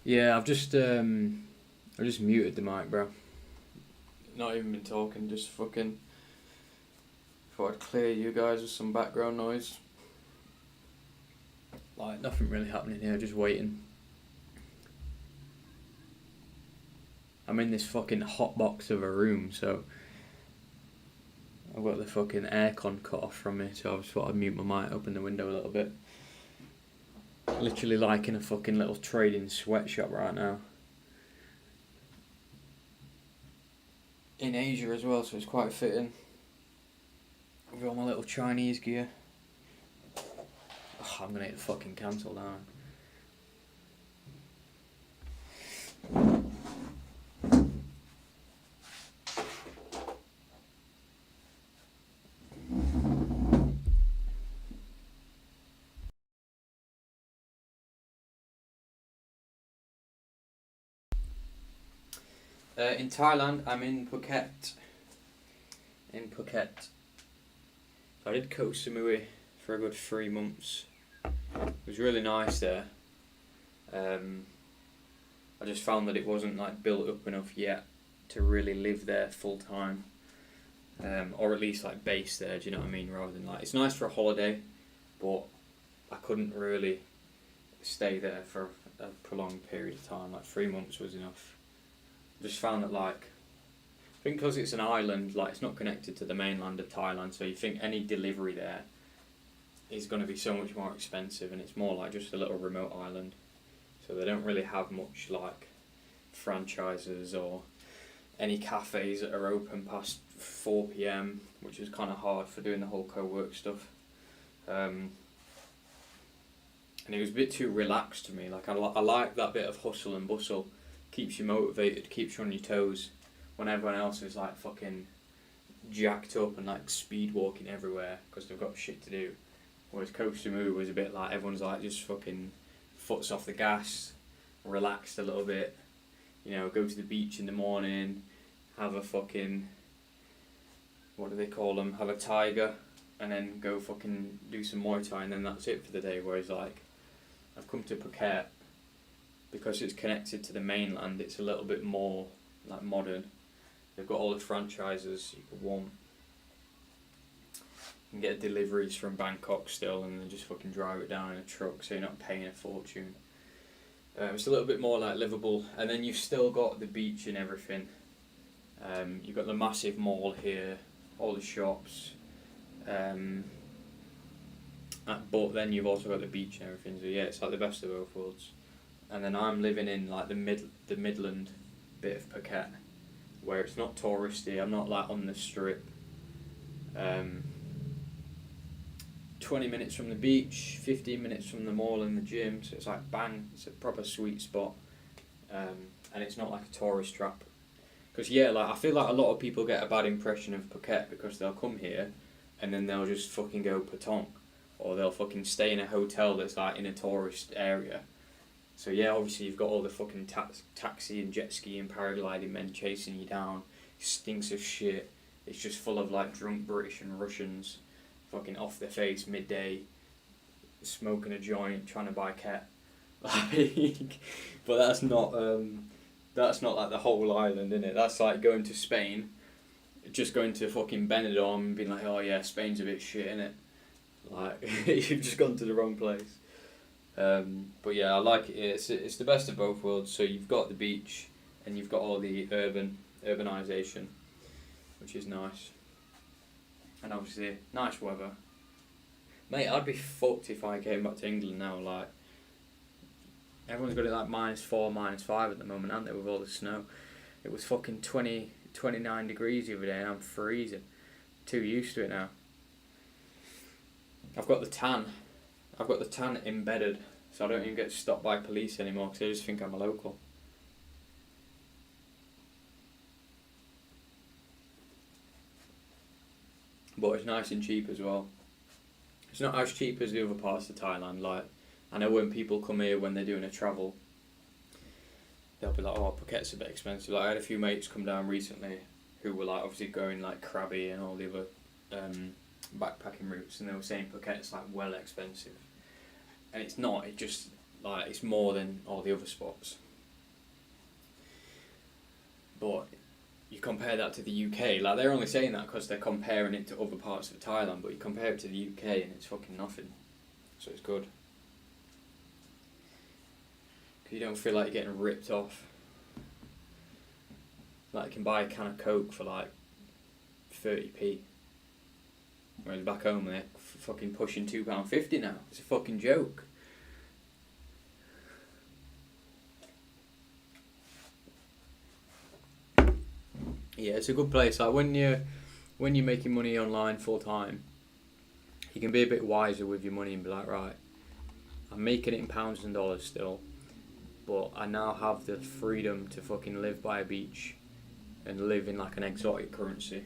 Speaker 1: Yeah, I've just muted the mic, bro. Not even been talking, just fucking thought I'd clear you guys with some background noise. Like, nothing really happening here, just waiting. I'm in this fucking hot box of a room, so I've got the fucking aircon cut off from me, so I just thought I'd mute my mic, open the window a little bit. Literally like in a fucking little trading sweatshop right now. In Asia as well, so it's quite fitting. With all my little Chinese gear. Oh, I'm gonna hit the fucking cancel now. In Thailand, I'm in Phuket. I did Koh Samui for a good 3 months. It was really nice there. I just found that it wasn't like built up enough yet to really live there full time, or at least like base there. Do you know what I mean? Rather than like, it's nice for a holiday, but I couldn't really stay there for a prolonged period of time. Like 3 months was enough. I just found that like, I think because it's an island, like it's not connected to the mainland of Thailand, so you think any delivery there is going to be so much more expensive, and it's more like just a little remote island. So they don't really have much like franchises or any cafes that are open past 4 p.m, which is kind of hard for doing the whole co-work stuff. And it was a bit too relaxed to me. Like I like that bit of hustle and bustle, keeps you motivated, keeps you on your toes, when everyone else is like fucking jacked up and like speed walking everywhere because they've got shit to do. Whereas Koh Samui was a bit like everyone's like just fucking foot's off the gas, relaxed a little bit, you know, go to the beach in the morning, have a fucking, what do they call them, have a tiger, and then go fucking do some Muay Thai, and then that's it for the day. Whereas like, I've come to Phuket, because it's connected to the mainland, it's a little bit more like modern. They've got all the franchises you could want. You can get deliveries from Bangkok still, and then just fucking drive it down in a truck, so you're not paying a fortune. It's a little bit more like livable, and then you've still got the beach and everything. You've got the massive mall here, all the shops, but then you've also got the beach and everything. So yeah, it's like the best of both worlds. And then I'm living in like the Midland bit of Phuket, where it's not touristy. I'm not like on the strip. 20 minutes from the beach, 15 minutes from the mall and the gym, so it's like bang, it's a proper sweet spot, and it's not like a tourist trap. Because yeah, like I feel like a lot of people get a bad impression of Phuket because they'll come here and then they'll just fucking go Patong, or they'll fucking stay in a hotel that's like in a tourist area. So yeah, obviously you've got all the fucking taxi and jet ski and paragliding men chasing you down, it stinks of shit, it's just full of like drunk British and Russians fucking off their face midday, smoking a joint, trying to buy cat. Like, but that's not like the whole island, innit? That's like going to Spain, just going to fucking Benidorm and being like, oh yeah, Spain's a bit shit, innit? Like, you've just gone to the wrong place. But yeah, I like it. It's the best of both worlds. So you've got the beach, and you've got all the urbanisation, which is nice. And obviously, nice weather. Mate, I'd be fucked if I came back to England now. Like, everyone's got it like -4, -5 at the moment, aren't they, with all the snow? It was fucking 29 degrees the other day, and I'm freezing. Too used to it now. I've got the tan. Embedded, so I don't even get stopped by police anymore because they just think I'm a local. But it's nice and cheap as well. It's not as cheap as the other parts of Thailand. Like, I know when people come here when they're doing a travel, they'll be like, oh, Phuket's a bit expensive. Like, I had a few mates come down recently who were like obviously going like Krabi and all the other backpacking routes, and they were saying Phuket's like well expensive. And it's not, it just like it's more than all the other spots. But you compare that to the UK, like they're only saying that because they're comparing it to other parts of Thailand, but you compare it to the UK and it's fucking nothing. So it's good. You don't feel like you're getting ripped off. Like you can buy a can of Coke for like 30p. Whereas back home they're fucking pushing £2.50 now. It's a fucking joke. Yeah, it's a good place. Like when you're making money online full time, you can be a bit wiser with your money and be like, right, I'm making it in pounds and dollars still, but I now have the freedom to fucking live by a beach and live in like an exotic currency.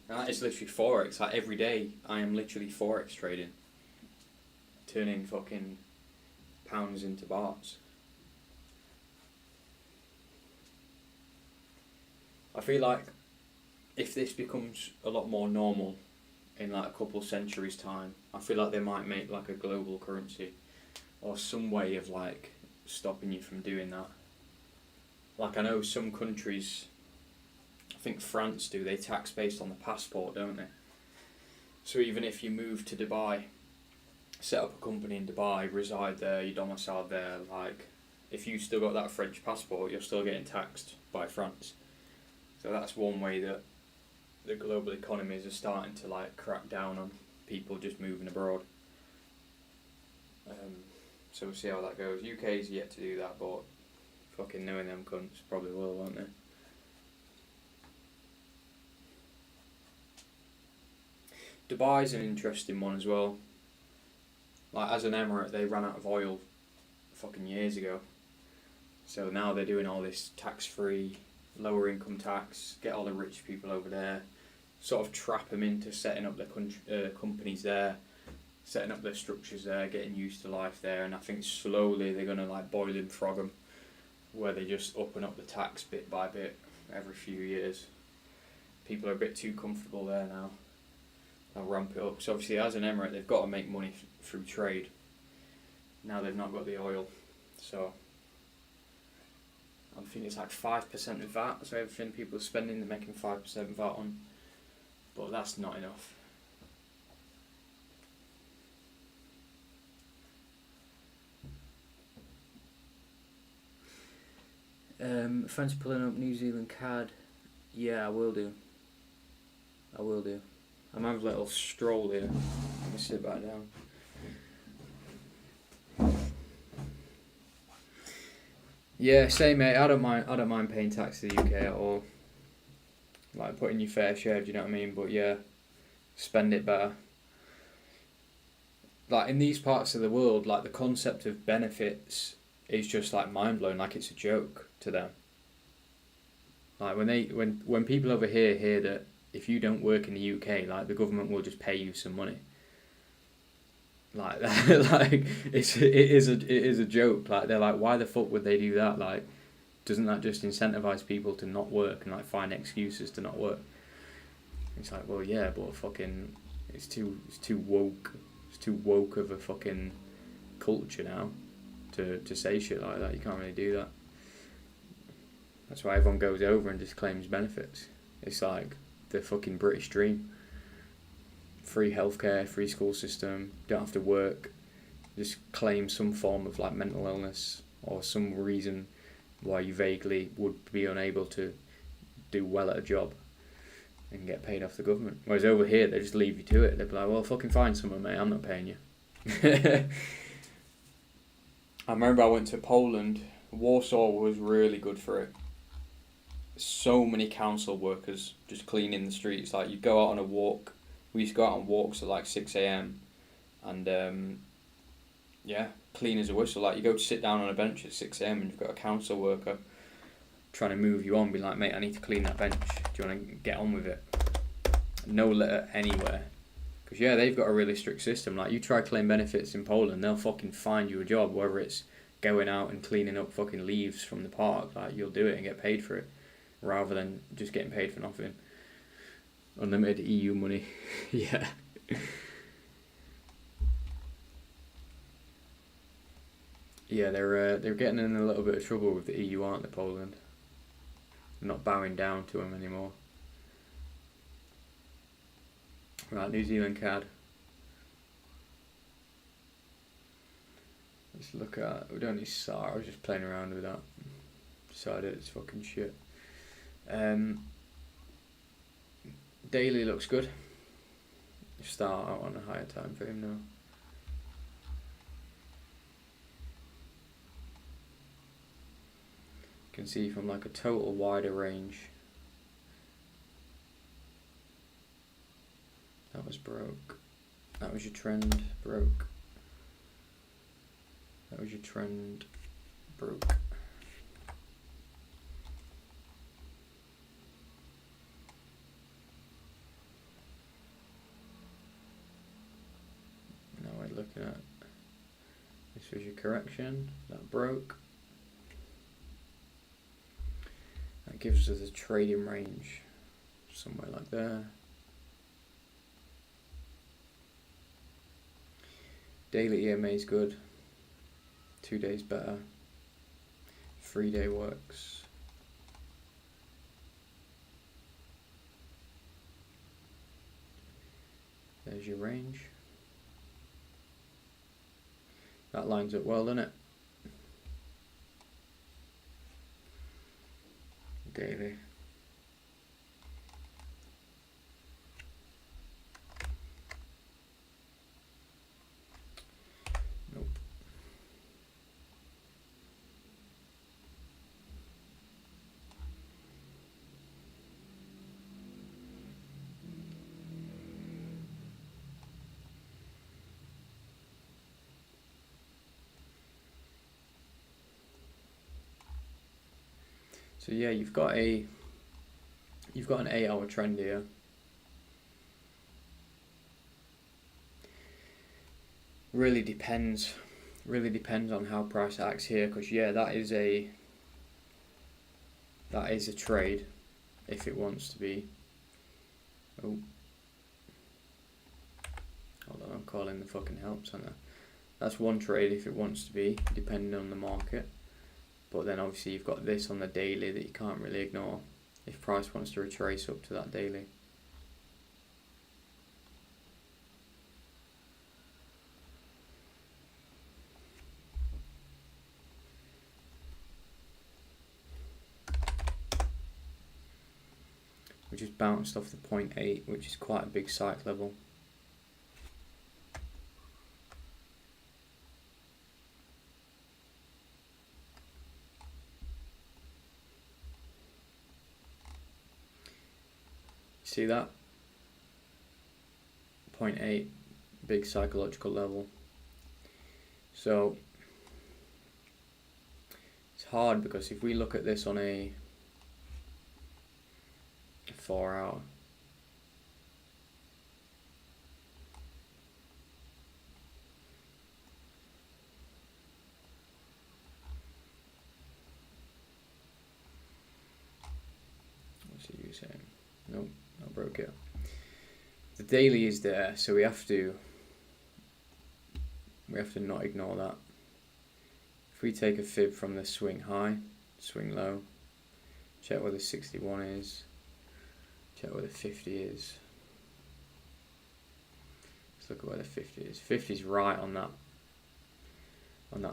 Speaker 1: And that is literally Forex. Like every day I am literally Forex trading. Turning fucking pounds into bahts. I feel like if this becomes a lot more normal in like a couple of centuries time, I feel like they might make like a global currency or some way of like stopping you from doing that. Like I know some countries, I think France do, they tax based on the passport, don't they? So even if you move to Dubai, set up a company in Dubai, reside there, you domicile there, like if you still got that French passport, you're still getting taxed by France. So that's one way that the global economies are starting to like crack down on people just moving abroad. So we'll see how that goes. UK's yet to do that, but fucking knowing them cunts probably will, won't they? Dubai's an interesting one as well. Like as an emirate, they ran out of oil fucking years ago. So now they're doing all this tax-free, lower income tax, get all the rich people over there, sort of trap them into setting up their companies there, setting up their structures there, getting used to life there, and I think slowly they're going to like boil and frog them, where they just up and up the tax bit by bit every few years. People are a bit too comfortable there now. They'll ramp it up. So obviously as an emirate they've got to make money through trade. Now they've not got the oil, so I think it's like 5% of VAT, so everything people are spending they're making 5% VAT on, but that's not enough. Friends pulling up New Zealand card. Yeah, I will do. I'm having a little stroll here. Let me sit back down. Yeah, same mate. I don't mind paying tax to the UK at all. Like putting your fair share, do you know what I mean? But yeah, spend it better. Like in these parts of the world, like the concept of benefits is just like mind blowing. Like it's a joke to them. Like when people over here hear that if you don't work in the UK, like the government will just pay you some money. Like that, like it is a joke. Like they're like, why the fuck would they do that? Like, doesn't that just incentivize people to not work and like find excuses to not work? It's like, well, yeah, but fucking, it's too woke. It's too woke of a fucking culture now to say shit like that. You can't really do that. That's why everyone goes over and just claims benefits. It's like the fucking British dream. Free healthcare, free school system, don't have to work, just claim some form of like mental illness or some reason why you vaguely would be unable to do well at a job and get paid off the government. Whereas over here they just leave you to it. They'd be like, well, fucking find someone, mate, I'm not paying you. I remember I went to Poland. Warsaw was really good for it. So many council workers just cleaning the streets. Like you go out on a walk. We used to go out on walks at like 6 a.m. and yeah, clean as a whistle. Like you go to sit down on a bench at 6 a.m. and you've got a council worker trying to move you on, be like, mate, I need to clean that bench. Do you want to get on with it? No litter anywhere. Because yeah, they've got a really strict system. Like you try claim benefits in Poland, they'll fucking find you a job, whether it's going out and cleaning up fucking leaves from the park. Like you'll do it and get paid for it, rather than just getting paid for nothing. Unlimited EU money. Yeah. Yeah, they're getting in a little bit of trouble with the EU, aren't they, Poland? They're not bowing down to them anymore. Right, New Zealand CAD. Let's look at. We don't need SAR. I was just playing around with that. Decided it's fucking shit. Daily looks good. Start out on a higher time frame now. You can see from like a total wider range. That was broke. That was your trend, broke. That was your trend, broke. Now we're looking at, this was your correction, that broke. That gives us a trading range, somewhere like there. Daily EMA is good. 2 days better. 3 day works. There's your range. That lines up well, doesn't it? Daily. Nope. So yeah, you've got an 8 hour trend here. Really depends on how price acts here, because yeah, that is a trade if it wants to be. Oh, hold on, I'm calling the fucking help center. That's one trade if it wants to be, depending on the market. But then obviously you've got this on the daily that you can't really ignore if price wants to retrace up to that daily. We just bounced off the 0.8, which is quite a big psych level. See that? 0.8, big psychological level. So it's hard because if we look at this on a 4 hour, what's you saying? Nope, not broke it. The daily is there, so we have to not ignore that. If we take a fib from the swing high, swing low, check where the 61 is, check where the 50 is. Let's look at where the 50 is. 50 is right on that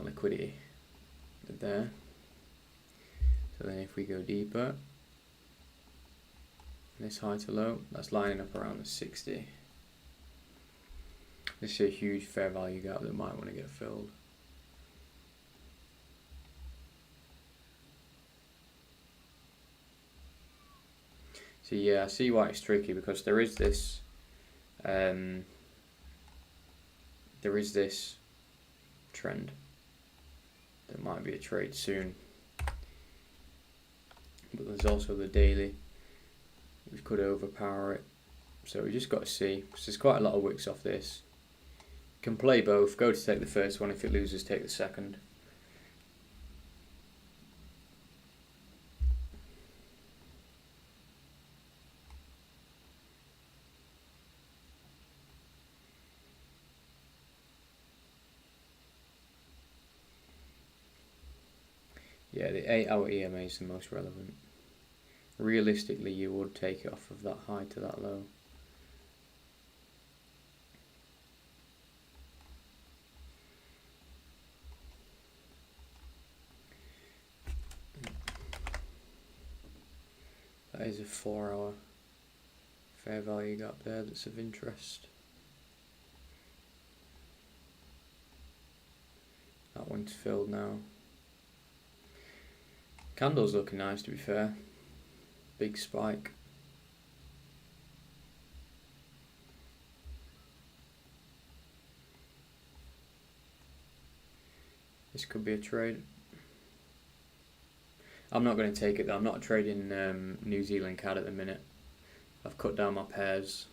Speaker 1: liquidity there. So then if we go deeper, this high to low, that's lining up around the 60. This is a huge fair value gap that might want to get filled. So yeah, I see why it's tricky, because there is this trend that might be a trade soon, but there's also the daily which could overpower it. So we just got to see, because there's quite a lot of wicks off this. You can play both, go to take the first one, if it loses take the second. Yeah, the 8 hour EMA is the most relevant. Realistically, you would take it off of that high to that low. That is a 4 hour fair value gap there that's of interest. That one's filled now. Candle's looking nice, to be fair. Big spike. This could be a trade. I'm not going to take it though. I'm not trading New Zealand CAD at the minute. I've cut down my pairs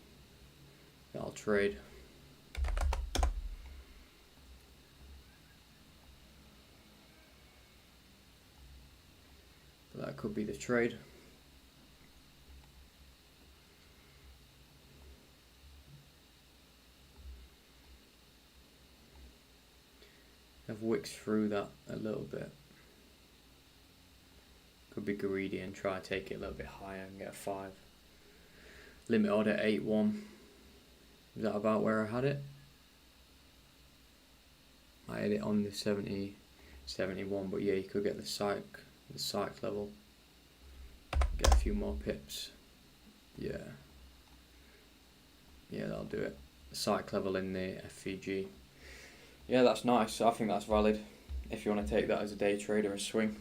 Speaker 1: that I'll trade. But that could be the trade. I've wicked through that a little bit. Could be greedy and try to take it a little bit higher and get a 5. Limit order 8-1. Is that about where I had it? I had it on the 70, 71, but yeah, you could get the psych level. Get a few more pips. Yeah. Yeah, that'll do it. The psych level in the FVG. Yeah, that's nice. I think that's valid if you want to take that as a day trade or a swing.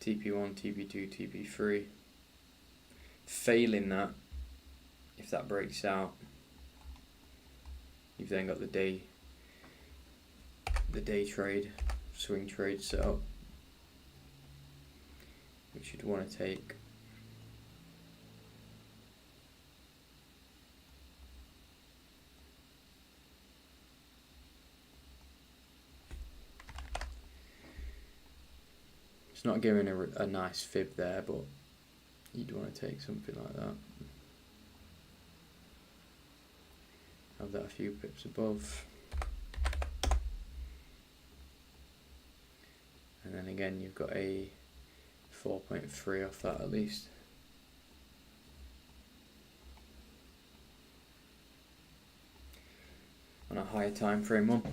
Speaker 1: TP1, TP2, TP3. Failing that, if that breaks out, you've then got the day trade, swing trade set up, which you'd want to take. It's not giving a nice fib there, but you'd want to take something like that. Have that a few pips above. And then again, you've got a 4.3 off that at least. On a higher time frame one.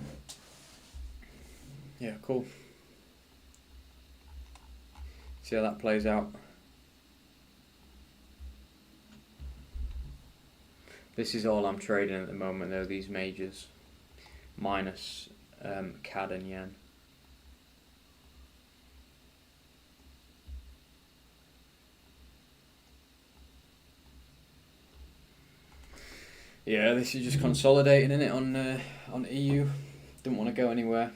Speaker 1: Yeah, cool. See how that plays out. This is all I'm trading at the moment though, these majors. Minus CAD and yen. Yeah, this is just consolidating in it on EU. Don't want to go anywhere.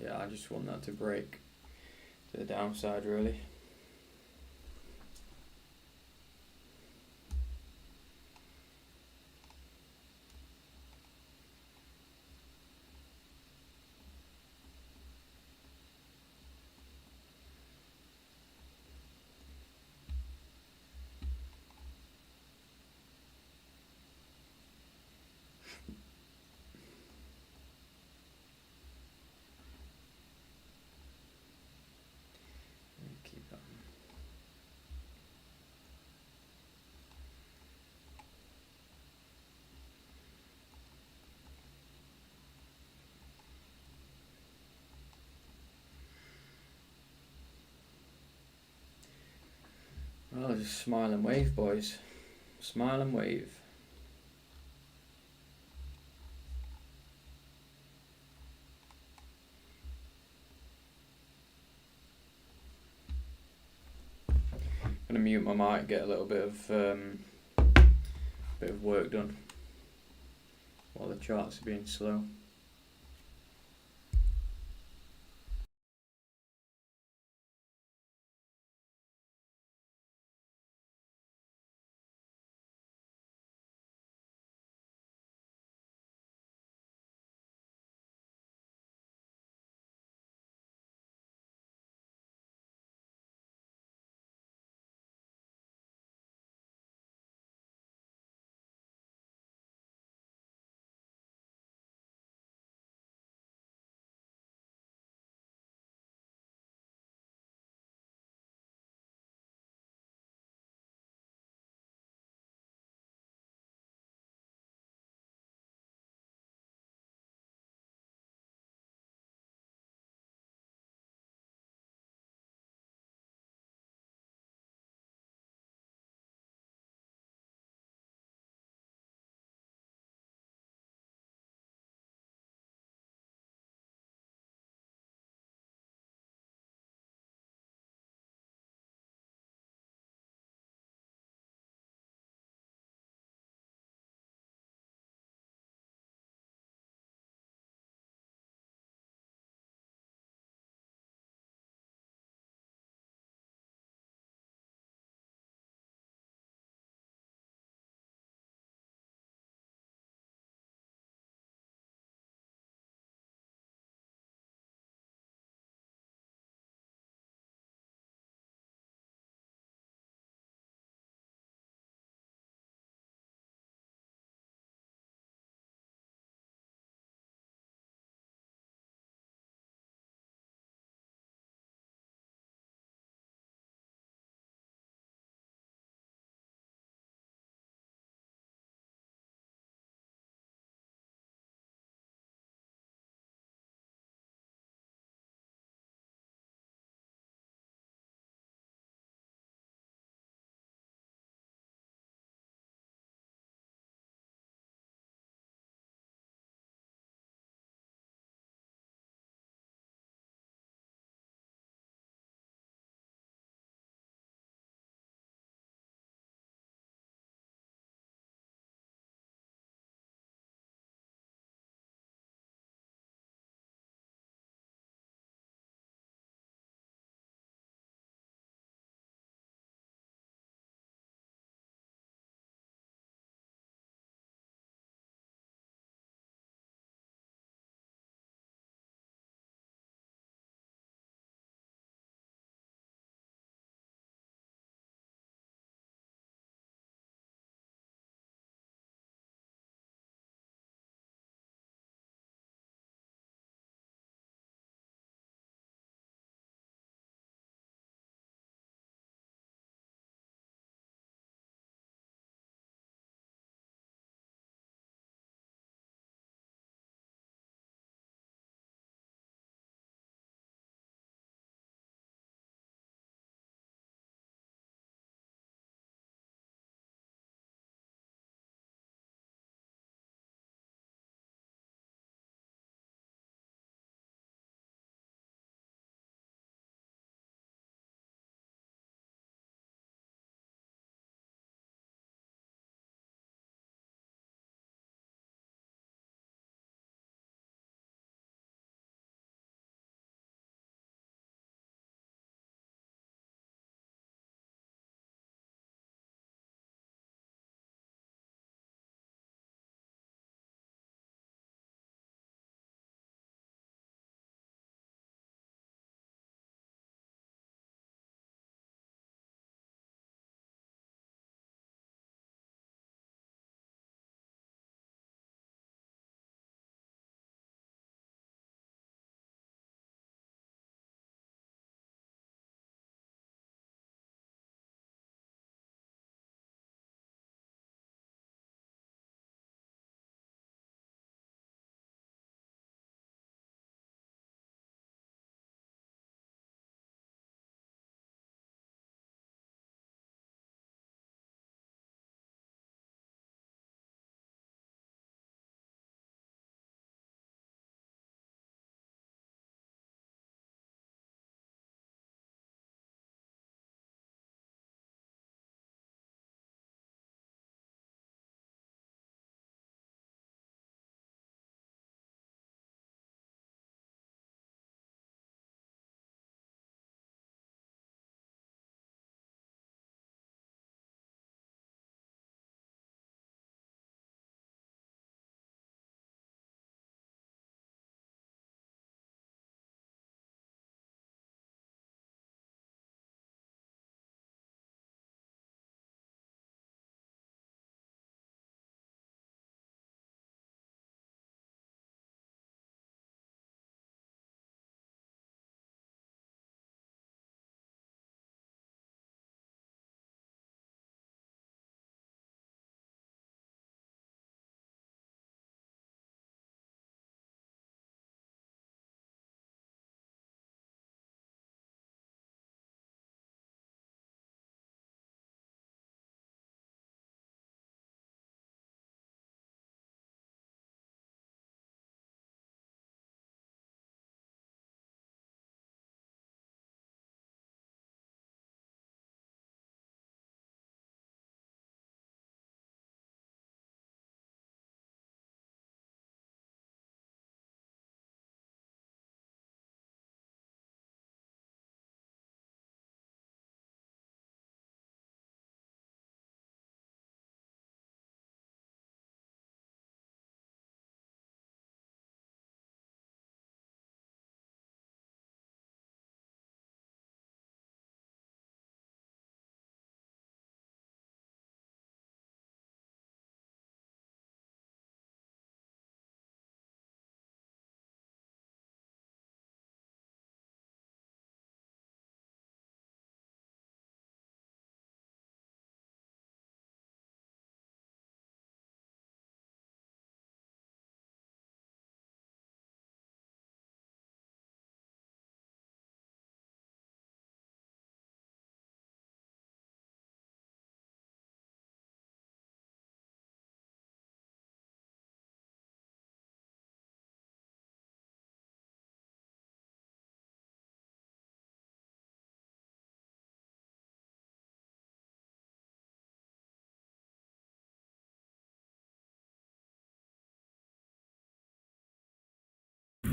Speaker 1: Yeah, I just want that to break to the downside really. Keep that. Well, just smile and wave, boys. Smile and wave. I'm gonna mute my mic, get a little bit of work done. while the charts are being slow.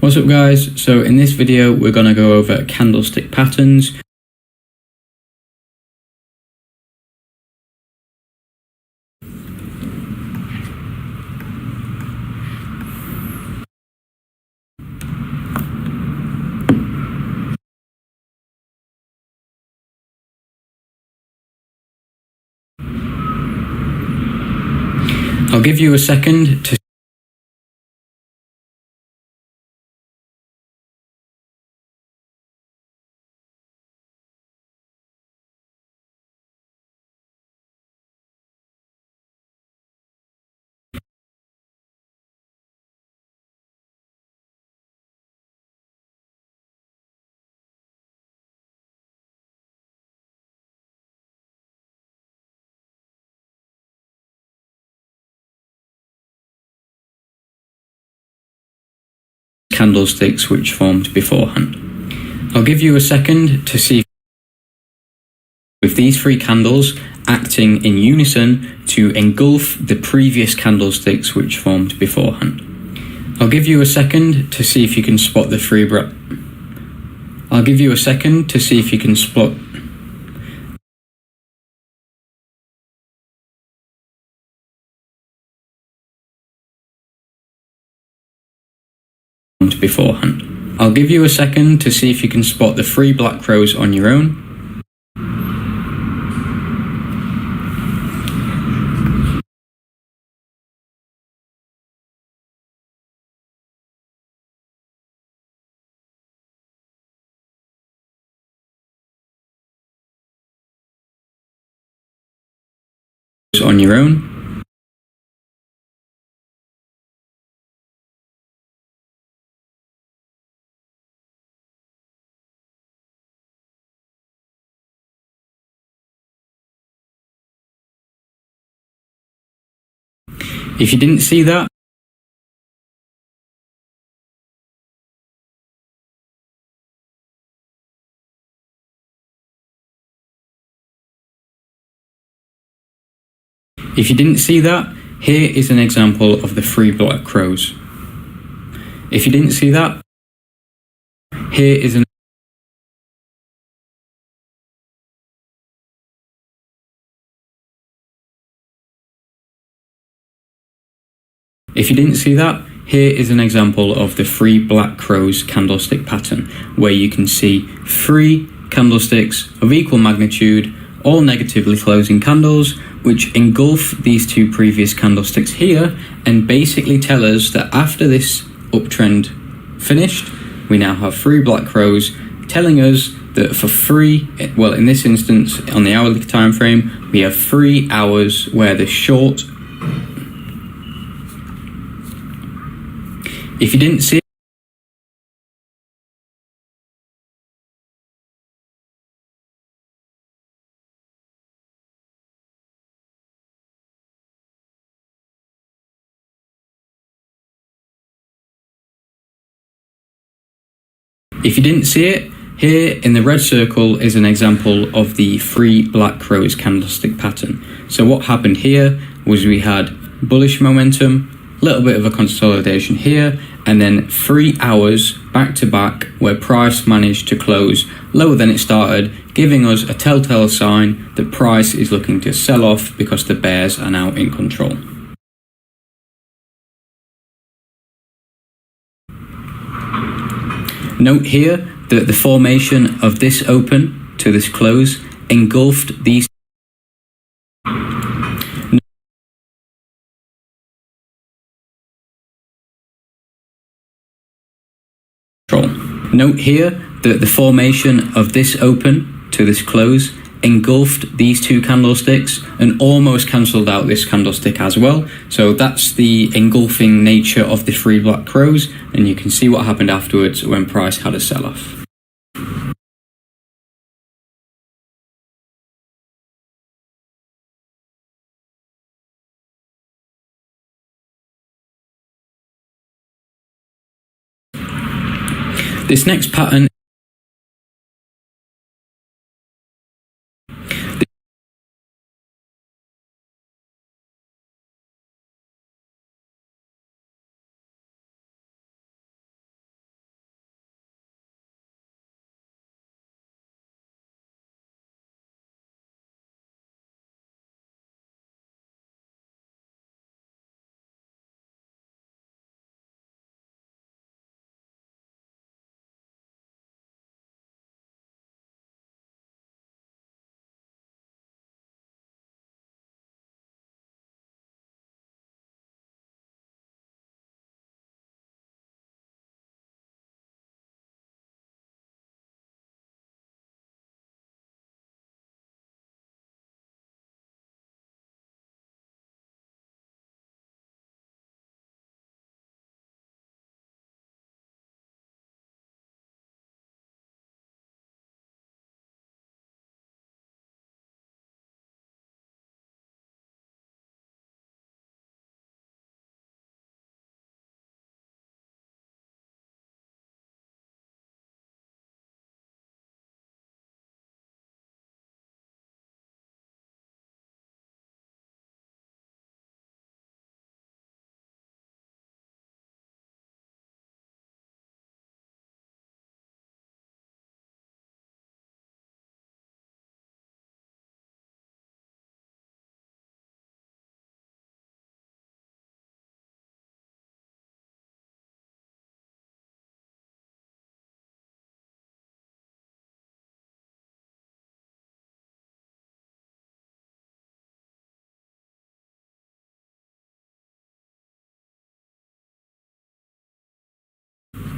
Speaker 1: What's up guys, so in this video we're going to go over candlestick patterns. I'll give you a second to candlesticks which formed beforehand. I'll give you a second to see with these three candles acting in unison to engulf the previous candlesticks which formed beforehand. I'll give you a second to see if you can spot the three I'll give you a second to see if you can spot beforehand. I'll give you a second to see if you can spot the three black crows on your own. On your own. If you didn't see that, here is an example of the three black crows. If you didn't see that, here is an If you didn't see that, here is an example of the three black crows candlestick pattern, where you can see three candlesticks of equal magnitude, all negatively closing candles, which engulf these two previous candlesticks here, and basically tell us that after this uptrend finished, we now have three black crows, telling us that for well, in this instance, on the hourly time frame, we have 3 hours where the short. If you didn't see it, here in the red circle is an example of the three black crows candlestick pattern. So what happened here was we had bullish momentum, little bit of a consolidation here, and then 3 hours back to back where price managed to close lower than it started, giving us a telltale sign that price is looking to sell off because the bears are now in control. Note here that the formation of this open to this close engulfed these. Note here that the formation of this open to this close engulfed these two candlesticks and almost cancelled out this candlestick as well. So that's the engulfing nature of the three black crows, and you can see what happened afterwards when price had a sell-off. This next pattern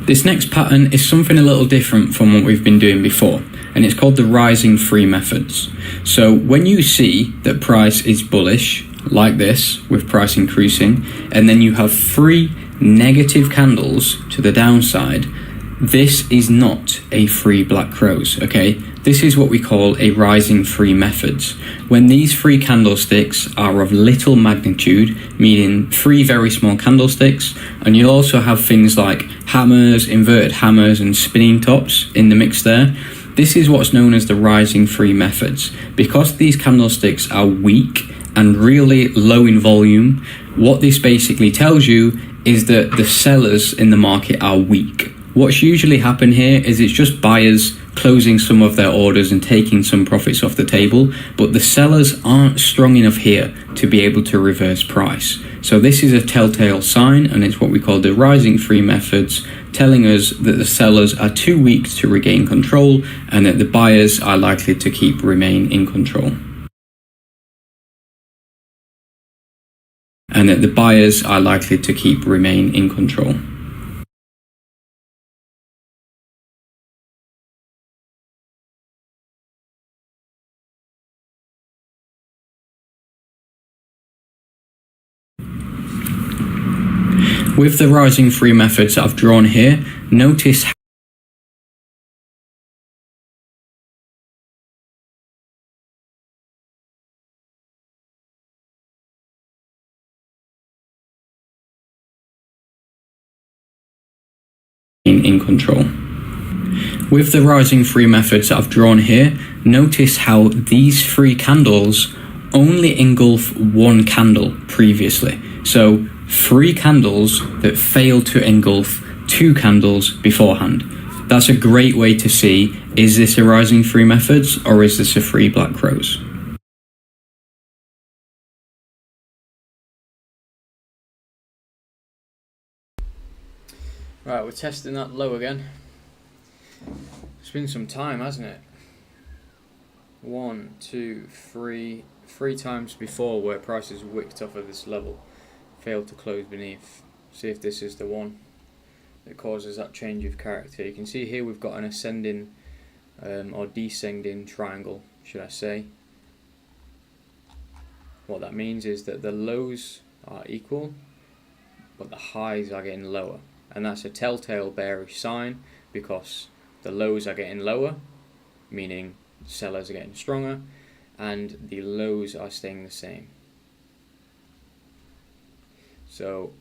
Speaker 2: This next pattern is something a little different from what we've been doing before, and it's called the rising free methods. So when you see that price is bullish, like this, with price increasing, and then you have 3 negative candles to the downside, this is not a free Black Crows, okay? This is what we call a rising free methods. When these 3 candlesticks are of little magnitude, meaning 3 very small candlesticks, and you'll also have things like hammers, inverted hammers, and spinning tops in the mix there. This is what's known as the rising free methods. Because these candlesticks are weak and really low in volume, what this basically tells you is that the sellers in the market are weak. What's usually happened here is it's just buyers closing some of their orders and taking some profits off the table, but the sellers aren't strong enough here to be able to reverse price. So this is a telltale sign, and it's what we call the rising free methods, telling us that the sellers are too weak to regain control and that the buyers are likely to remain in control. And that the buyers are likely to remain in control. With the rising free methods that I've drawn here, notice in control. With the rising free methods that I've drawn here, notice how these 3 candles only engulf 1 candle previously. So 3 candles that fail to engulf 2 candles beforehand. That's a great way to see, is this a rising free methods or is this a free Black Crows?
Speaker 1: Right, we're testing that low again. It's been some time, hasn't it? 1, 2, 3, 3 times before where prices wicked off of this level, failed to close beneath. See if this is the one that causes that change of character. You can see here we've got an ascending or descending triangle, should I say. What that means is that the lows are equal, but the highs are getting lower. And that's a telltale bearish sign, because the lows are getting lower, meaning sellers are getting stronger, and the lows are staying the same. So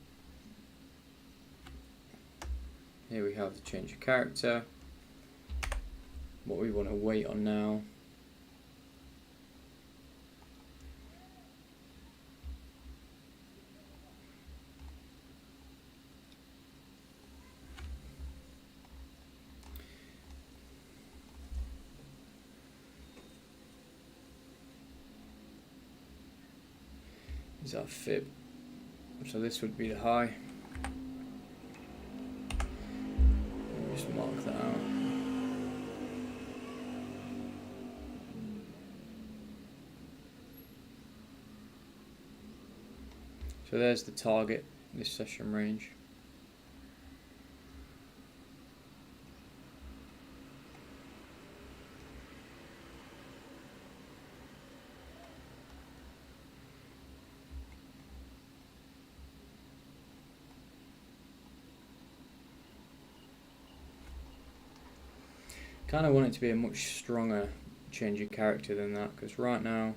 Speaker 1: here we have the change of character. What we want to wait on now is our fib. So this would be the high. Just mark that out. So there's the target, this session range. Kind of want it to be a much stronger change of character than that, because right now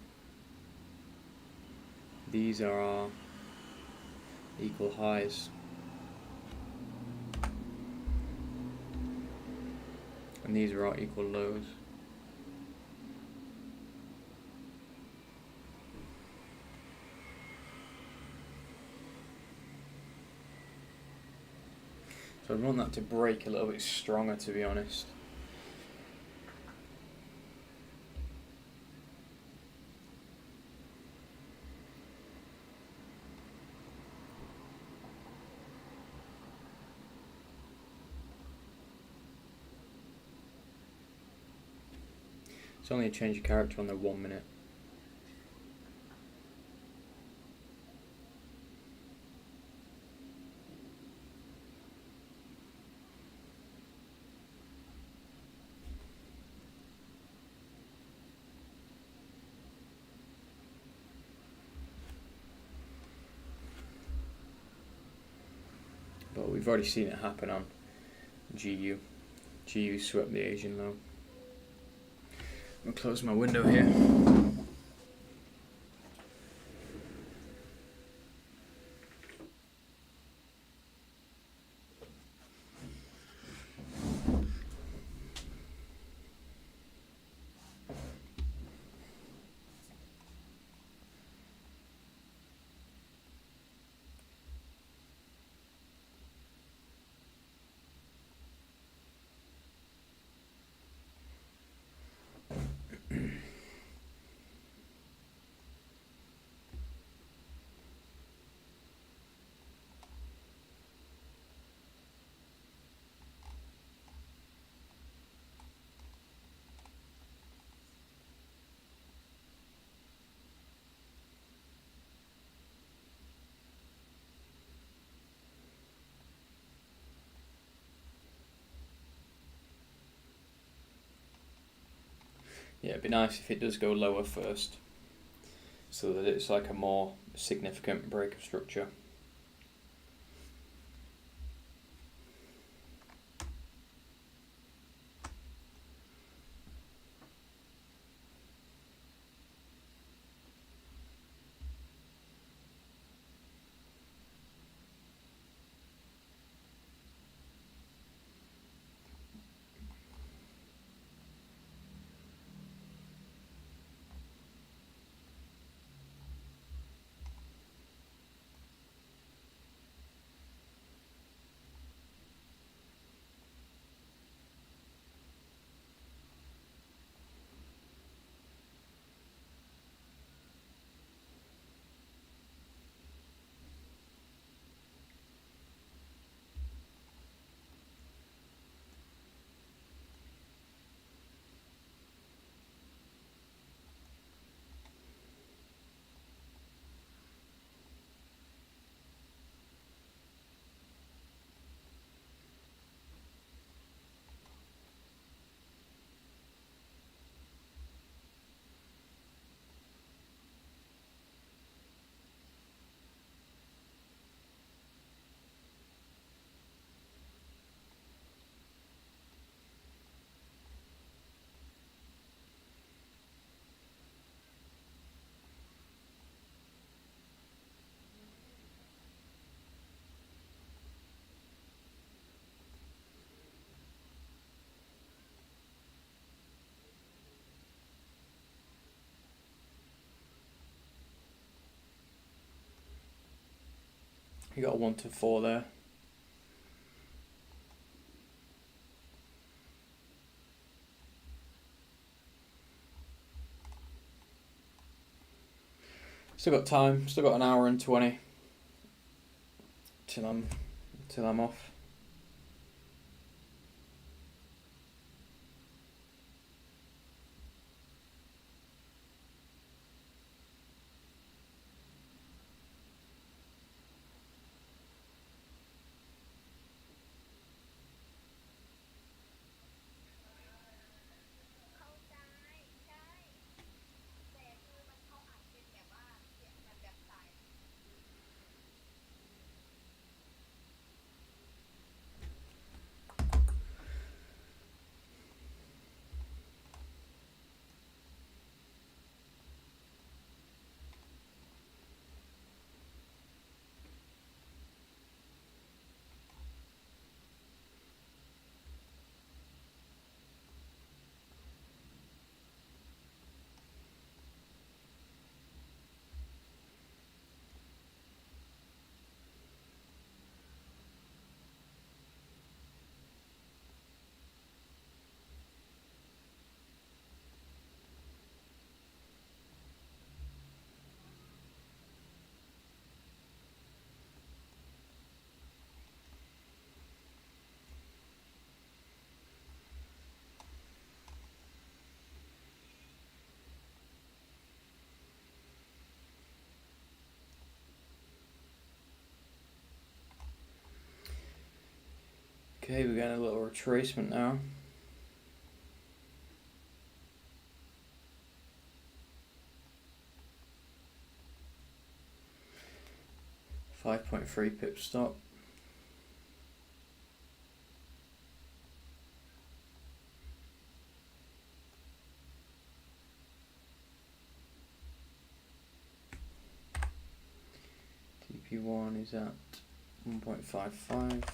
Speaker 1: these are our equal highs, and these are our equal lows. So I want that to break a little bit stronger, to be honest. It's only a change of character on the 1 minute. we've already seen it happen on GU. GU swept the Asian low. I'm going to close my window here. Yeah, it'd be nice if it does go lower first, so that it's like a more significant break of structure. You got a 1 to 4 there. Still got time. Still got an hour and 20 till I'm off. Okay, we're getting a little retracement now. .3 pip stop. TP1 is at 1.55.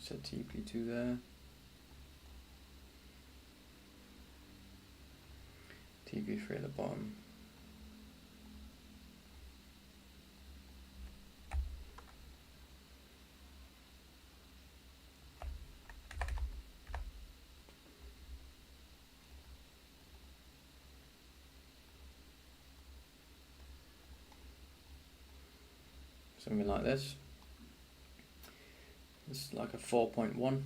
Speaker 1: Set TP2 there. TP3 at the bottom. Something like this. It's like a 4.1.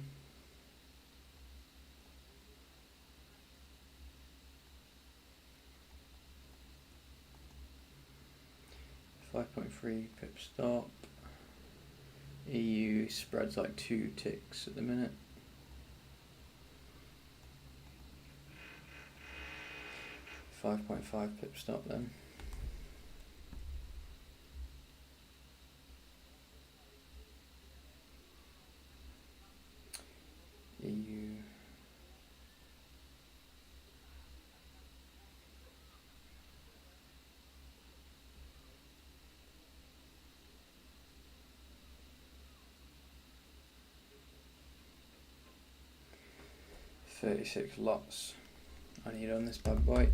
Speaker 1: 5.3 pip stop. EU spreads like 2 ticks at the minute. .5 pip stop then. EU. .36 lots I need on this bad boy.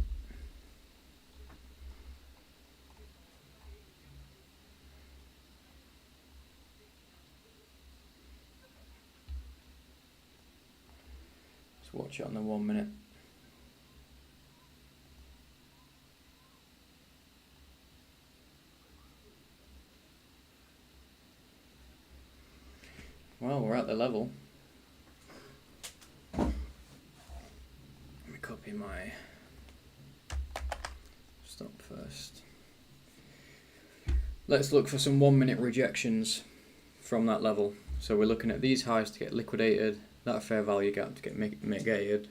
Speaker 1: Let's watch it on the 1 minute. Well, we're at the level. Let me copy my stop first. Let's look for some 1 minute rejections from that level. So we're looking at these highs to get liquidated, that fair value gap to get mitigated.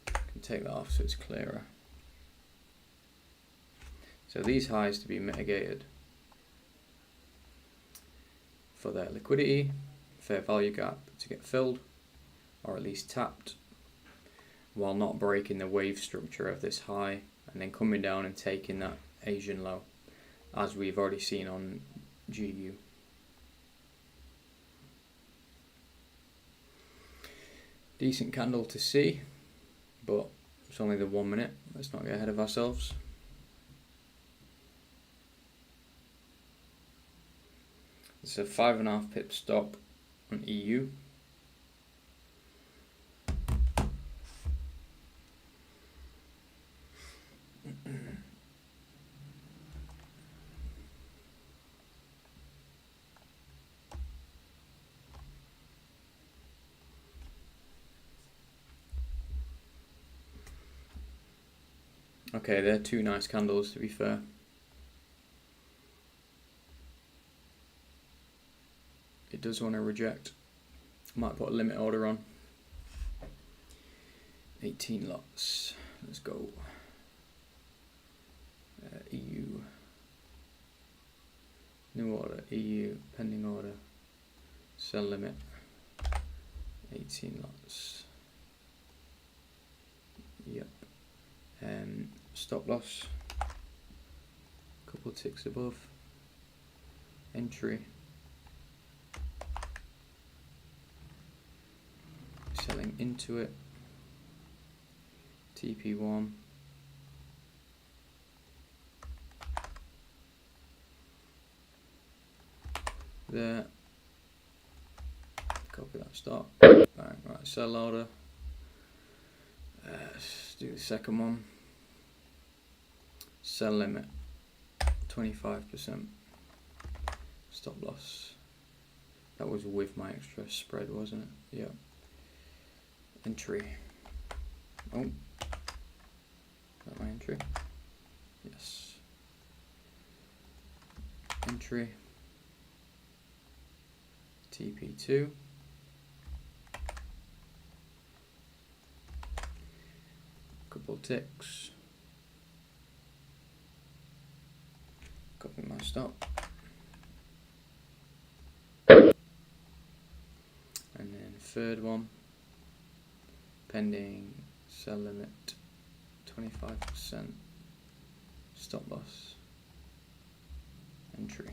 Speaker 1: Can take that off so it's clearer. So these highs to be mitigated for their liquidity, fair value gap to get filled or at least tapped while not breaking the wave structure of this high and then coming down and taking that Asian low as we've already seen on GU. Decent candle to see, but it's only the 1 minute. Let's not get ahead of ourselves. It's a 5.5 pip stop on EU. Okay, they're two nice candles to be fair. It does want to reject. Might put a limit order on. 18 lots. Let's go. EU. New order. EU. Pending order. Sell limit. 18 lots. Yep. Stop loss. Couple ticks above. Entry. Selling into it. TP1. There. Copy that stop. Bang. Right, sell order. Let's do the second one. Sell limit 25%. Stop loss. That was with my extra spread, wasn't it? Yeah. Entry. Oh. Is that my entry? Yes. Entry. TP2. Couple ticks. Copy my stop. third one. Pending sell limit 25%. Stop loss. Entry.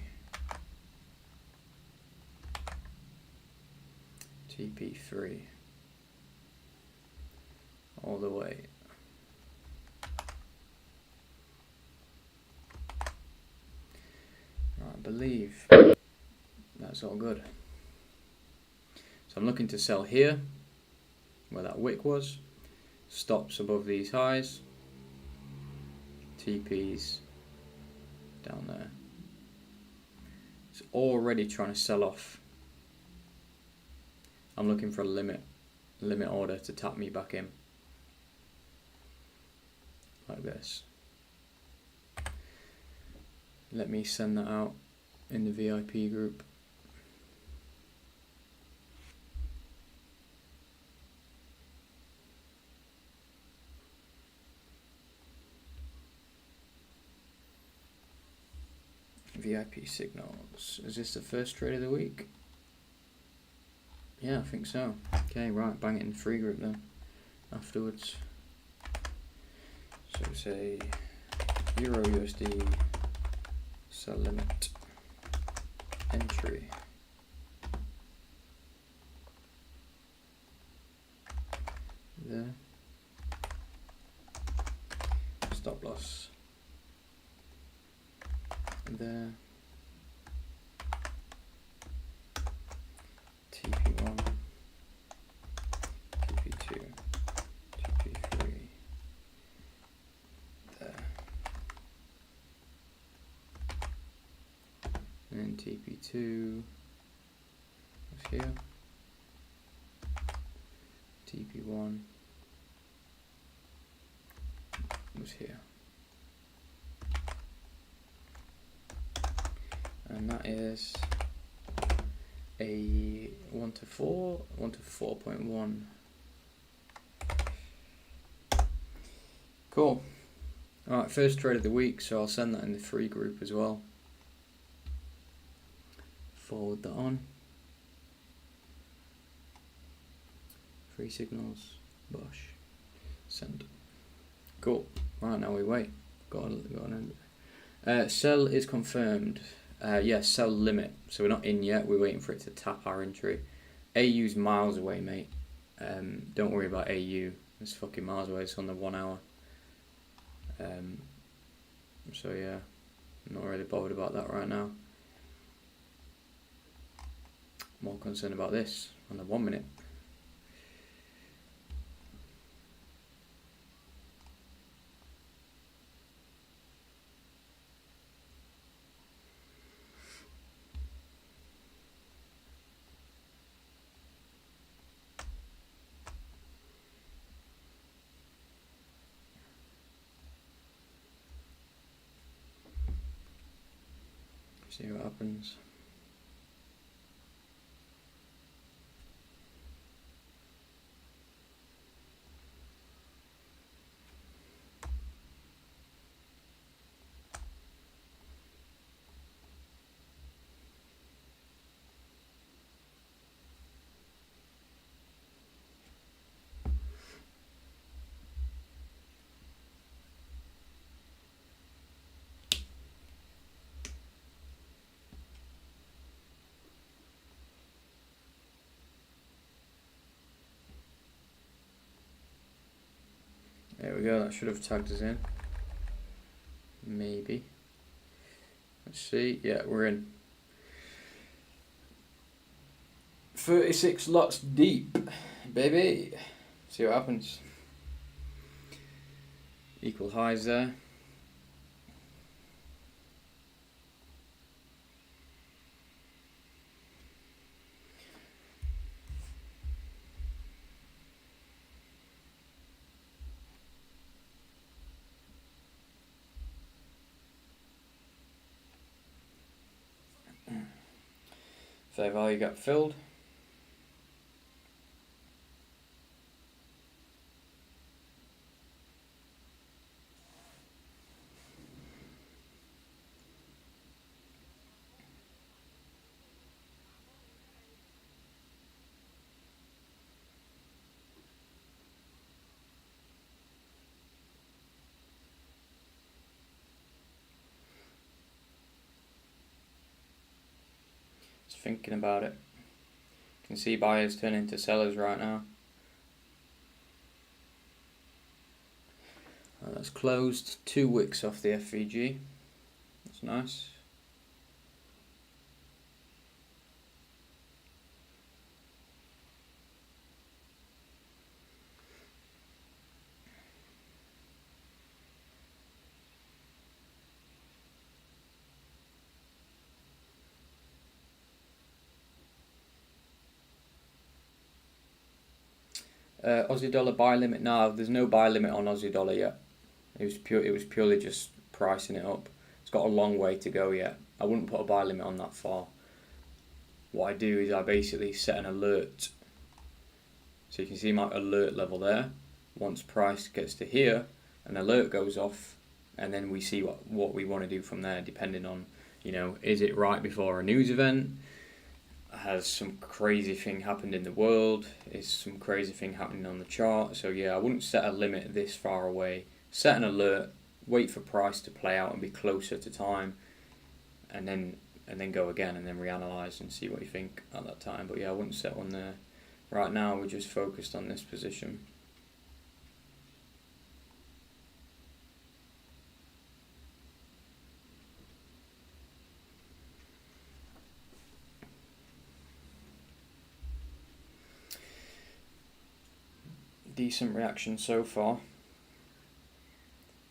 Speaker 1: TP3. All the way. I believe that's all good. So I'm looking to sell here, where that wick was. Stops above these highs. TPs down there. It's already trying to sell off. I'm looking for a limit order to tap me back in. Like this. Let me send that out in the VIP group. VIP signals. Is this the first trade of the week? Yeah, I think so. Okay, right, bang it in the free group then. Afterwards. So say Euro USD sell limit entry. There. Stop loss. There. TP1, TP2, TP3, there. And then TP2 was here. TP1 was here. And that is a 1 to 4, 1 to 4.1. Cool. Alright, first trade of the week, so I'll send that in the free group as well. Forward that on. Free signals, Bosch, send. Cool. Right, now we wait. Got an sell is confirmed. Yes, sell limit. So we're not in yet. We're waiting for it to tap our entry. AU's miles away, mate. Don't worry about AU. It's fucking miles away. It's on the 1 hour. So yeah, I'm not really bothered about that right now. More concerned about this on the 1 minute. See what happens. There we go, that should have tagged us in. Maybe. Let's see. Yeah, we're in. 36 lots deep, baby. See what happens. Equal highs there. Fair value gap filled. Just thinking about it. You can see buyers turning into sellers right now. That's closed 2 wicks off the FVG. That's nice. Aussie dollar buy limit now. There's no buy limit on Aussie dollar yet. It was purely just pricing it up. It's got a long way to go yet. I wouldn't put a buy limit on that far. What I do is I basically set an alert. So you can see my alert level there. Once price gets to here, an alert goes off, and then we see what we want to do from there, depending on, is it right before a news event? Has some crazy thing happened in the world? Is some crazy thing happening on the chart? So yeah, I wouldn't set a limit this far away. Set an alert, wait for price to play out and be closer to time, and then go again and then reanalyze and see what you think at that time. But yeah, I wouldn't set one there. Right now we're just focused on this position. Decent reaction so far.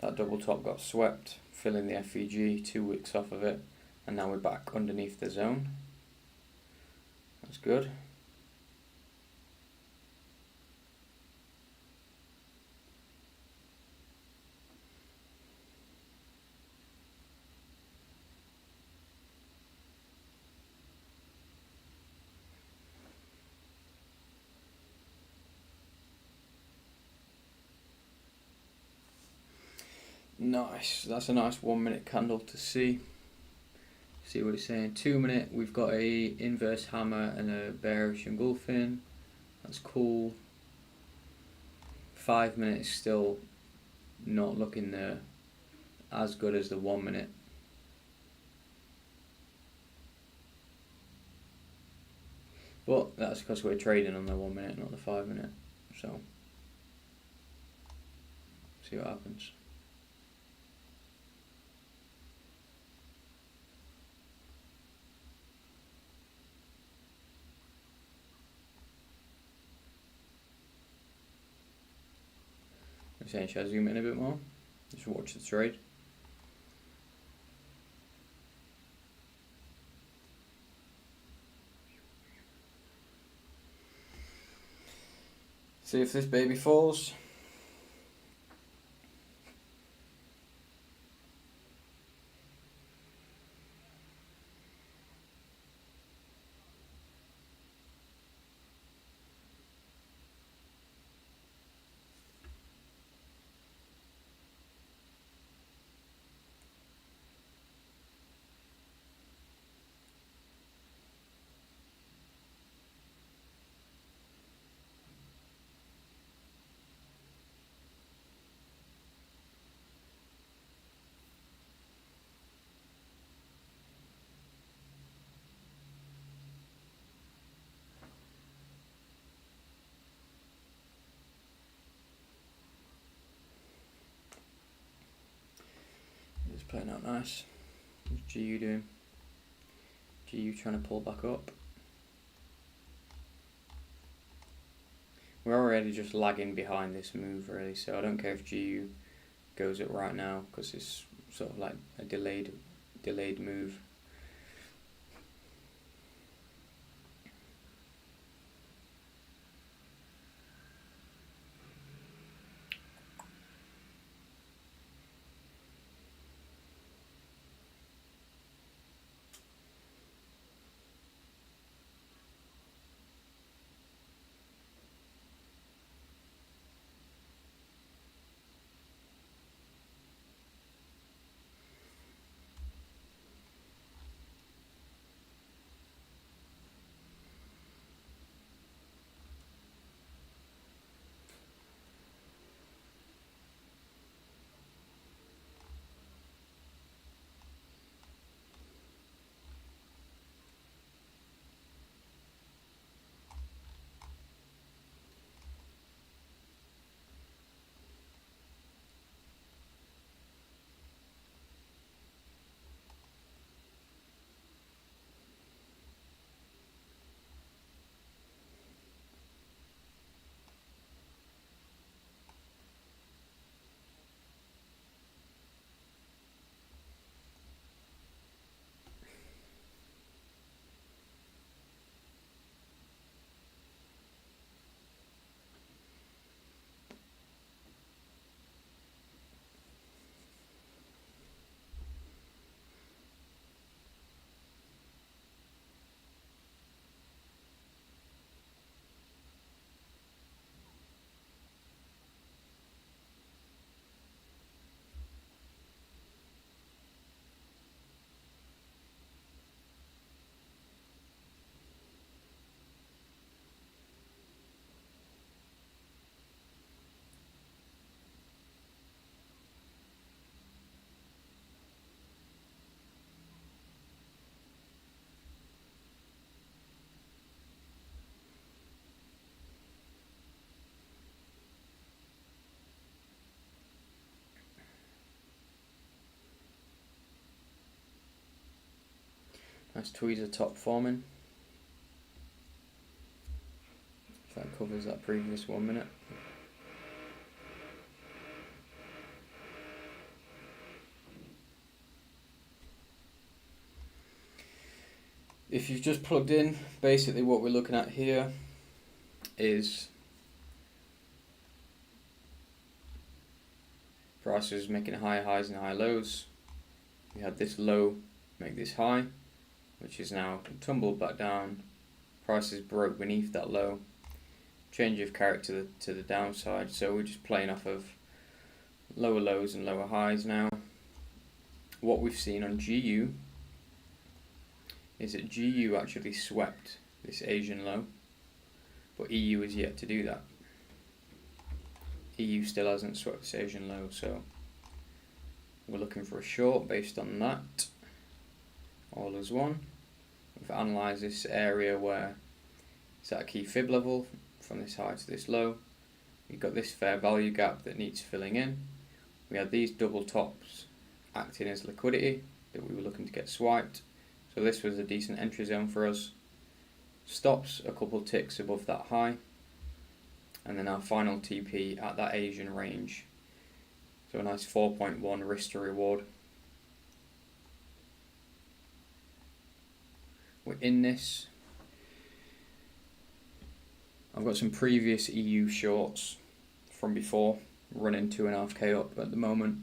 Speaker 1: That double top got swept, filling the FVG, 2 wicks off of it, and now we're back underneath the zone. That's good. Nice, that's a nice 1 minute candle to see. See what it's saying. 2 minute, we've got a inverse hammer and a bearish engulfing. That's cool. 5 minutes still not looking as good as the 1 minute. But that's because we're trading on the 1 minute, not the 5 minute. So, see what happens. I'm saying, should I zoom in a bit more? Just watch the trade. See if this baby falls. It's playing out nice. What's GU doing? GU trying to pull back up. We're already just lagging behind this move really, so I don't care if GU goes up right now because it's sort of like a delayed move. Nice tweezer top forming. If that covers that previous 1 minute. If you've just plugged in, basically what we're looking at here is prices making higher highs and high lows. We had this low make this high, which is now tumbled back down. Prices broke beneath that low. Change of character to the downside, so we're just playing off of lower lows and lower highs now. What we've seen on GU is that GU actually swept this Asian low, but EU is yet to do that. EU still hasn't swept this Asian low, so we're looking for a short based on that. All as one. We've analysed this area where it's at a key fib level from this high to this low. We've got this fair value gap that needs filling in. We had these double tops acting as liquidity that we were looking to get swiped. So this was a decent entry zone for us. Stops a couple ticks above that high. And then our final TP at that Asian range. So a nice 4.1 risk to reward. We're in this. I've got some previous EU shorts from before, running 2.5k up at the moment.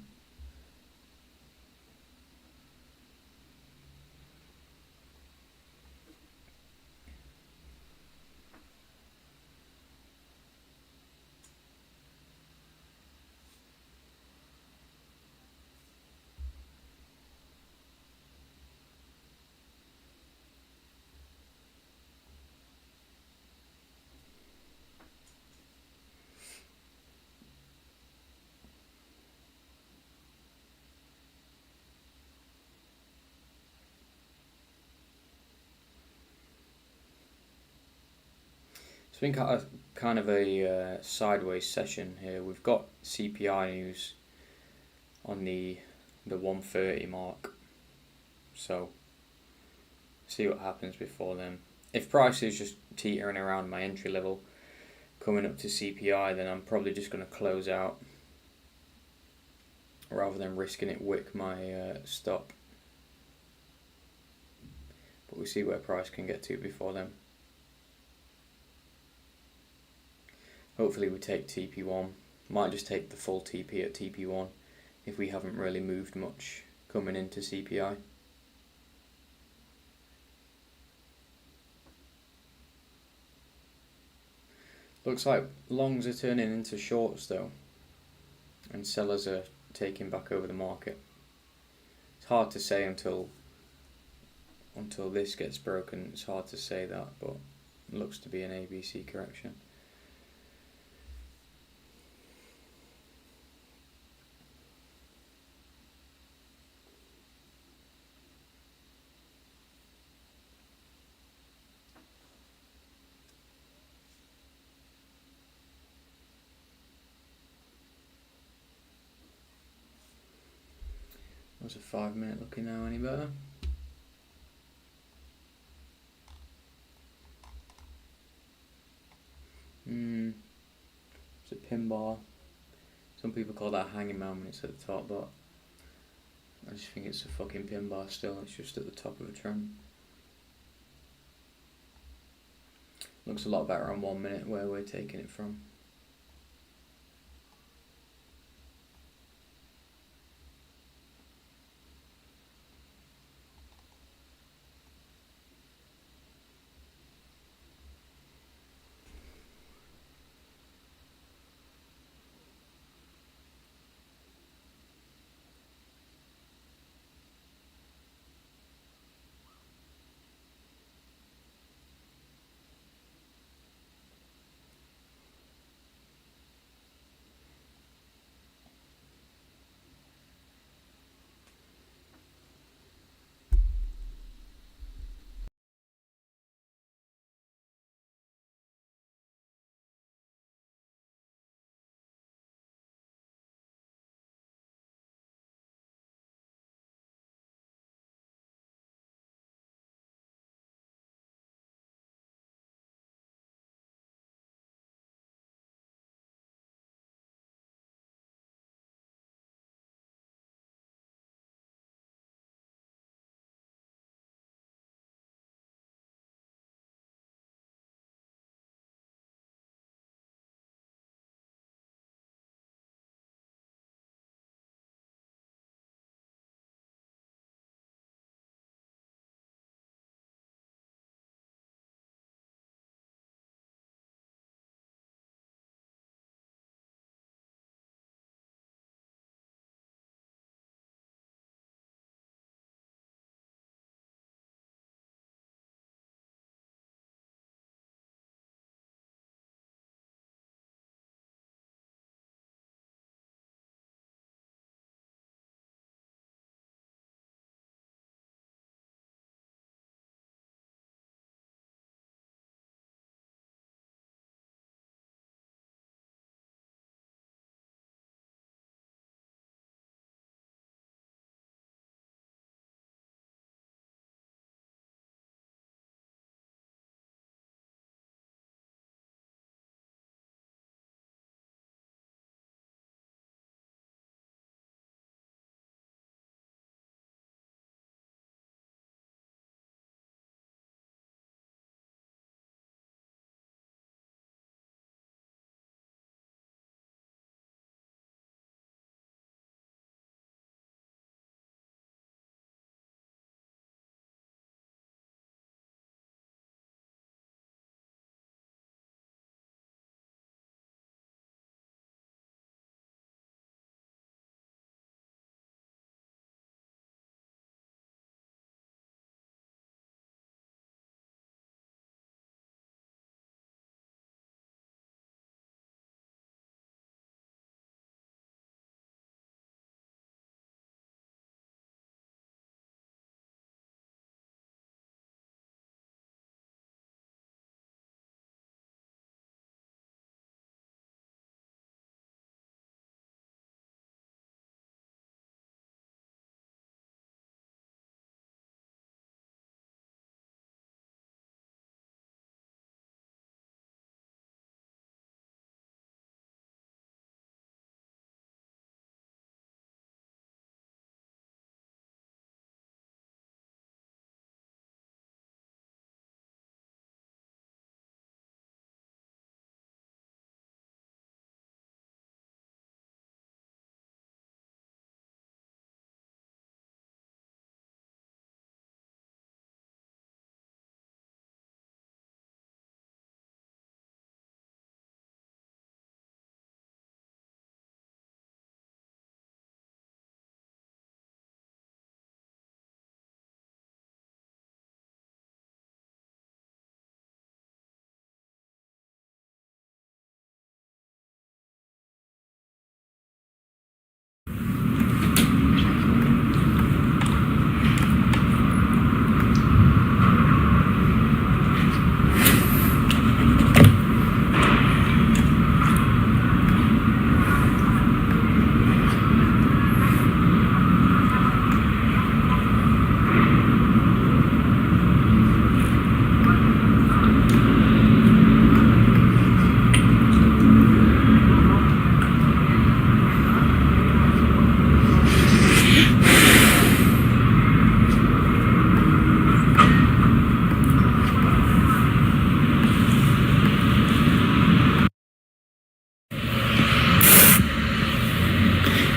Speaker 1: It's been kind of a sideways session here. We've got CPI news on the 130 mark, so see what happens before then. If price is just teetering around my entry level, coming up to CPI, then I'm probably just going to close out rather than risking it wick my stop. But we'll see where price can get to before then. Hopefully we take TP1. Might just take the full TP at TP1 if we haven't really moved much coming into CPI. Looks like longs are turning into shorts though, and sellers are taking back over the market. It's hard to say until this gets broken. It's hard to say that, but it looks to be an ABC correction. Was a 5 minute looking now any better? It's a pin bar. Some people call that a hanging man when it's at the top, but I just think it's a fucking pin bar still. It's just at the top of a trend. Looks a lot better on 1 minute where we're taking it from.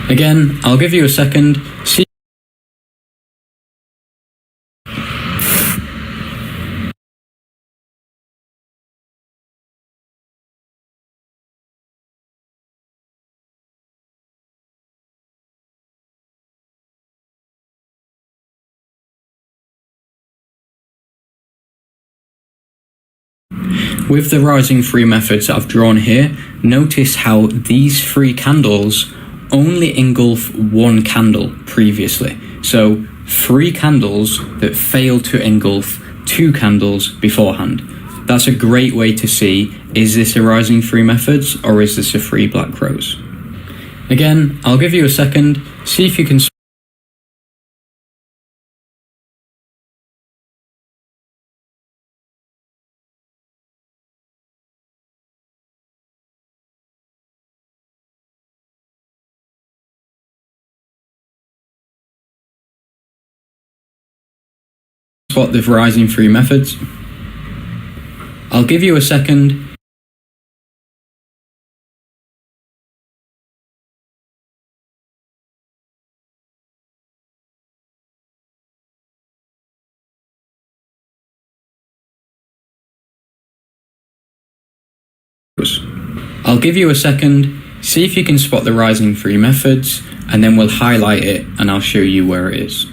Speaker 2: Again, I'll give you a second. See with the rising free methods that I've drawn here, notice how these three candles only engulf one candle previously. So 3 candles that fail to engulf 2 candles beforehand. That's a great way to see, is this a rising free methods or is this a free black crows? Again, I'll give you a second, see if you can spot the rising free methods. I'll give you a second. I'll give you a second, see if you can spot the rising free methods, and then we'll highlight it and I'll show you where it is.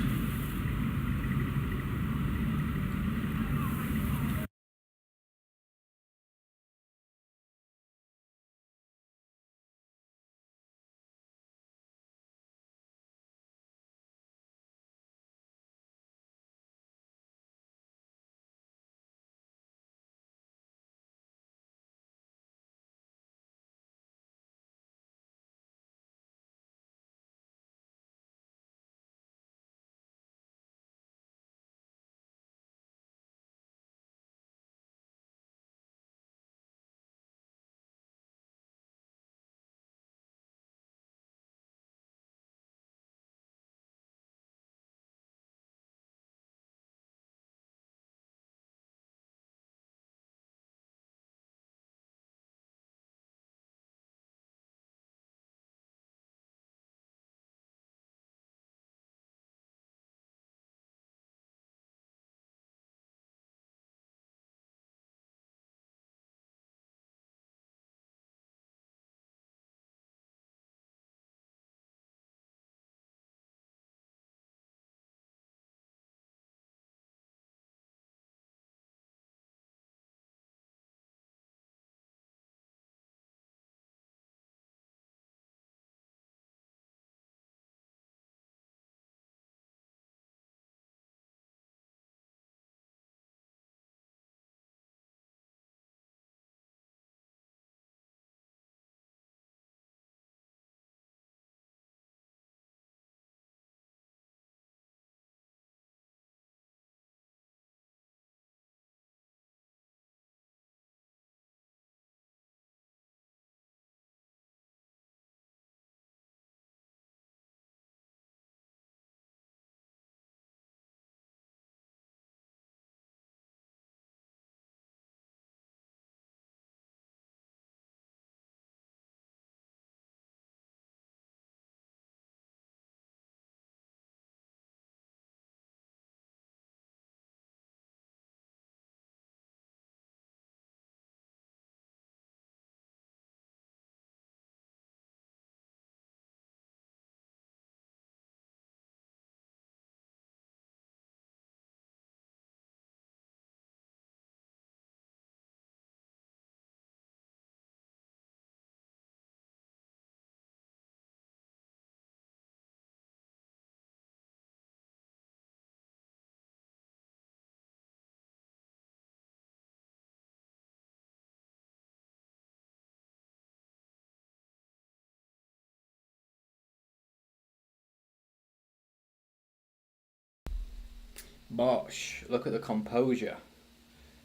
Speaker 1: Bosh, look at the composure.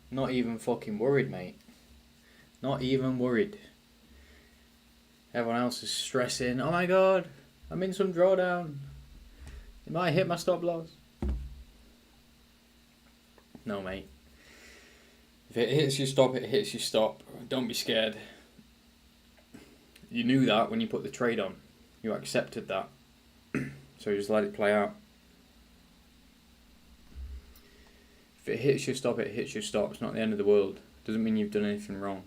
Speaker 1: Not even fucking worried, mate. Not even worried. Everyone else is stressing. Oh my god, I'm in some drawdown. It might hit my stop loss. No, mate. If it hits your stop, it hits your stop. Don't be scared. You knew that when you put the trade on. You accepted that. So you just let it play out. If it hits your stop, it hits your stop. It's not the end of the world. Doesn't mean you've done anything wrong.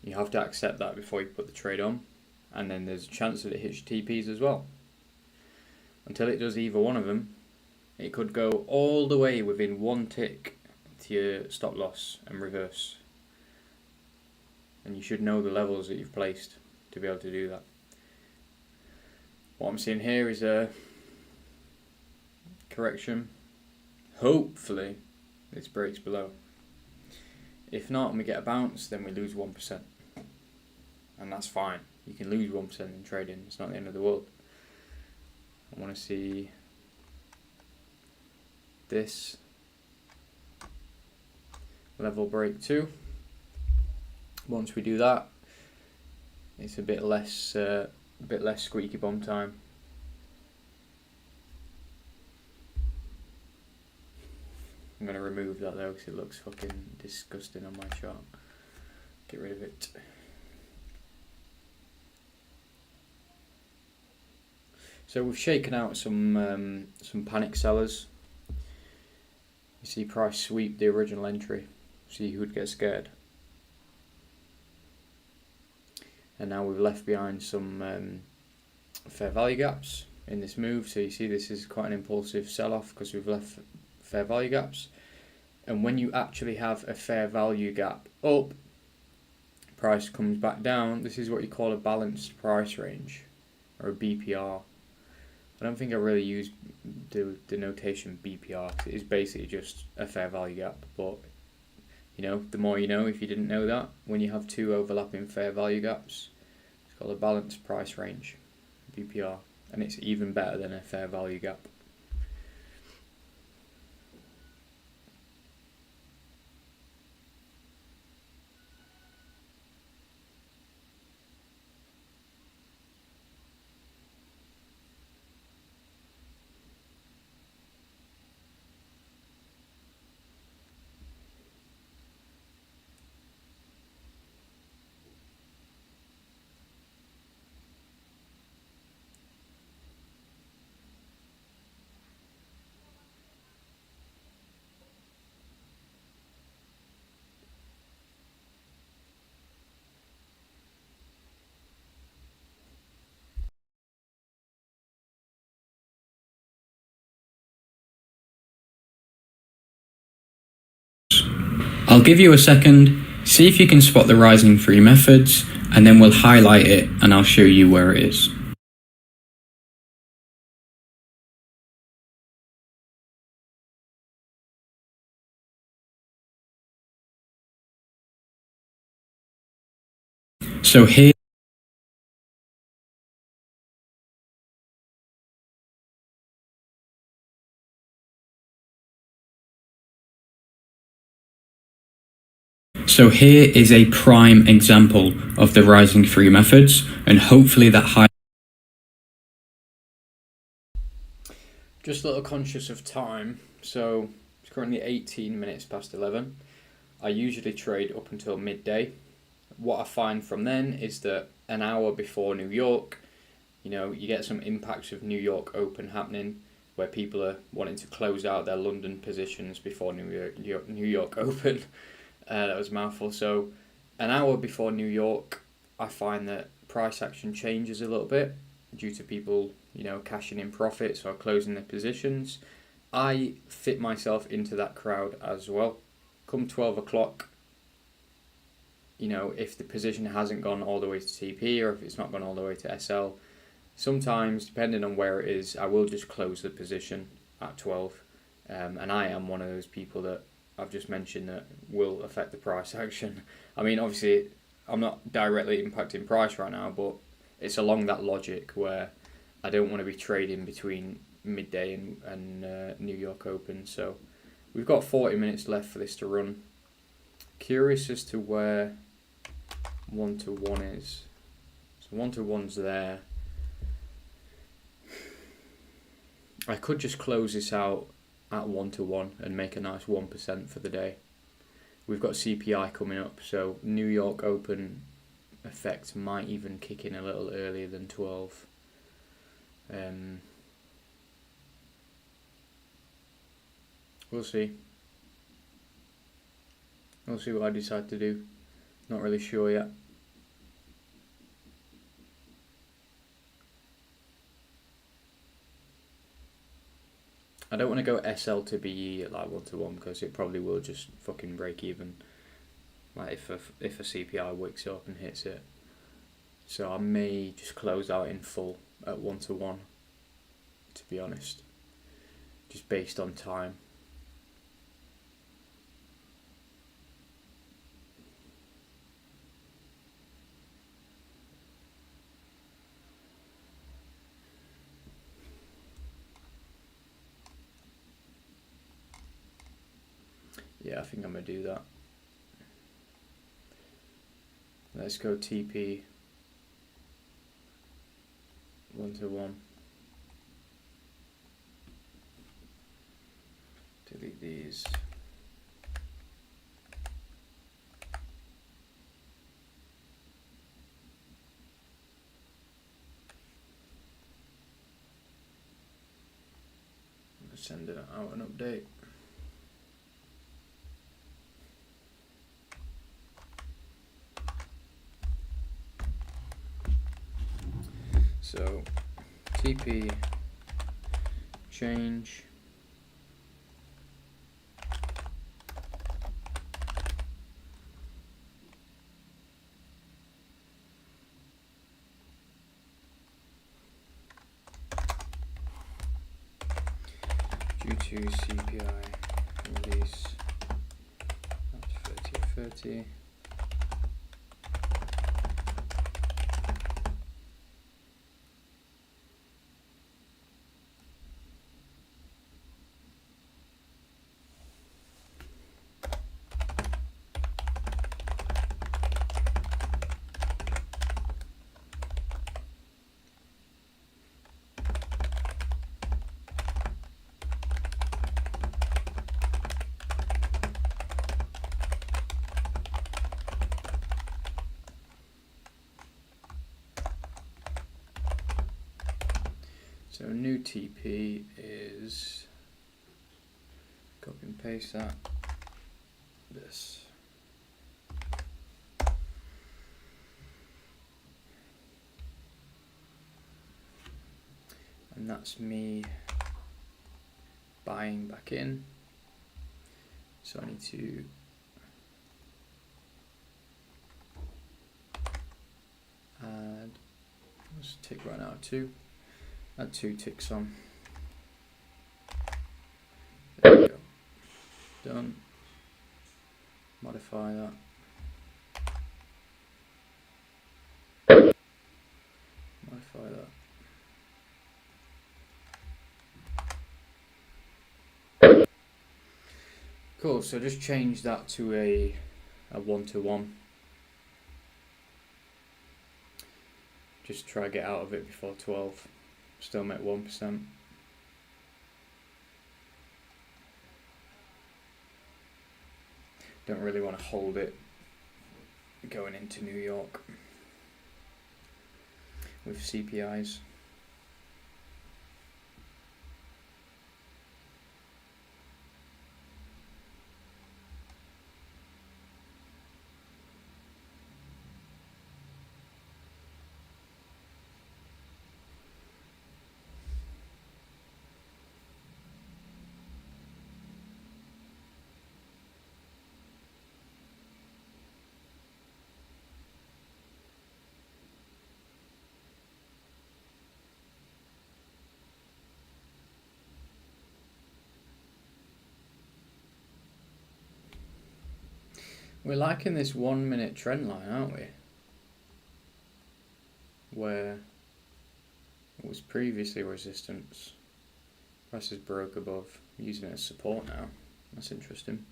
Speaker 1: You have to accept that before you put the trade on. And then there's a chance that it hits your TPs as well. Until it does either one of them, it could go all the way within one tick to your stop loss and reverse. And you should know the levels that you've placed to be able to do that. What I'm seeing here is a correction. Hopefully this breaks below. If not and we get a bounce, then we lose 1%. And that's fine. You can lose 1% in trading. It's not the end of the world. I want to see this level break too. Once we do that, it's a bit less squeaky bum time. I'm going to remove that though because it looks fucking disgusting on my chart. Get rid of it. So we've shaken out some panic sellers. You see price sweep the original entry. See who'd get scared. And now we've left behind some fair value gaps in this move. So you see this is quite an impulsive sell-off because we've left fair value gaps. And when you actually have a fair value gap up, price comes back down. This is what you call a balanced price range, or a BPR. I don't think I really use the notation BPR. It is basically just a fair value gap, but you know, the more you know. If you didn't know that, when you have two overlapping fair value gaps, it's called a balanced price range, BPR, and it's even better than a fair value gap.
Speaker 2: I'll give you a second, see if you can spot the rising free methods, and then we'll highlight it and I'll show you where it is. So here is a prime example of the rising free methods, and hopefully that
Speaker 1: Just a little conscious of time, so it's currently 18 minutes past 11. I usually trade up until midday. What I find from then is that an hour before New York, you know, you get some impacts of New York Open happening where people are wanting to close out their London positions before New York Open. That was a mouthful. So an hour before New York, I find that price action changes a little bit due to people, you know, cashing in profits or closing their positions. I fit myself into that crowd as well. Come 12 o'clock, you know, if the position hasn't gone all the way to TP or if it's not gone all the way to SL, sometimes, depending on where it is, I will just close the position at 12. And I am one of those people that I've just mentioned that will affect the price action. I mean, obviously, I'm not directly impacting price right now, but it's along that logic where I don't want to be trading between midday and New York Open. So we've got 40 minutes left for this to run. Curious as to where 1-to-1 is. So 1-to-1's there. I could just close this out at 1-to-1 and make a nice 1% for the day. We've got CPI coming up, so New York Open effect might even kick in a little earlier than 12. We'll see. We'll see what I decide to do. Not really sure yet. I don't want to go SL to BE at like 1-to-1 because it probably will just fucking break even. Like if a CPI wakes up and hits it. So I may just close out in full at 1-to-1, to be honest. Just based on time. Yeah, I think I'm going to do that. Let's go TP 1-to-1. Delete these. Send it out an update. So TP change due to CPI release at 30/30. So new TP is copy and paste that. This. And that's me buying back in. So I need to add, let's tick right now 2. Add 2 ticks on. There we go. Done. Modify that. Modify that. Cool, so just change that to a 1-to-1. Just try to get out of it before 12. Still make 1%. Don't really want to hold it going into New York with CPIs. We're liking this 1 minute trend line, aren't we? Where it was previously resistance. Prices broke above, using it as support now. That's interesting.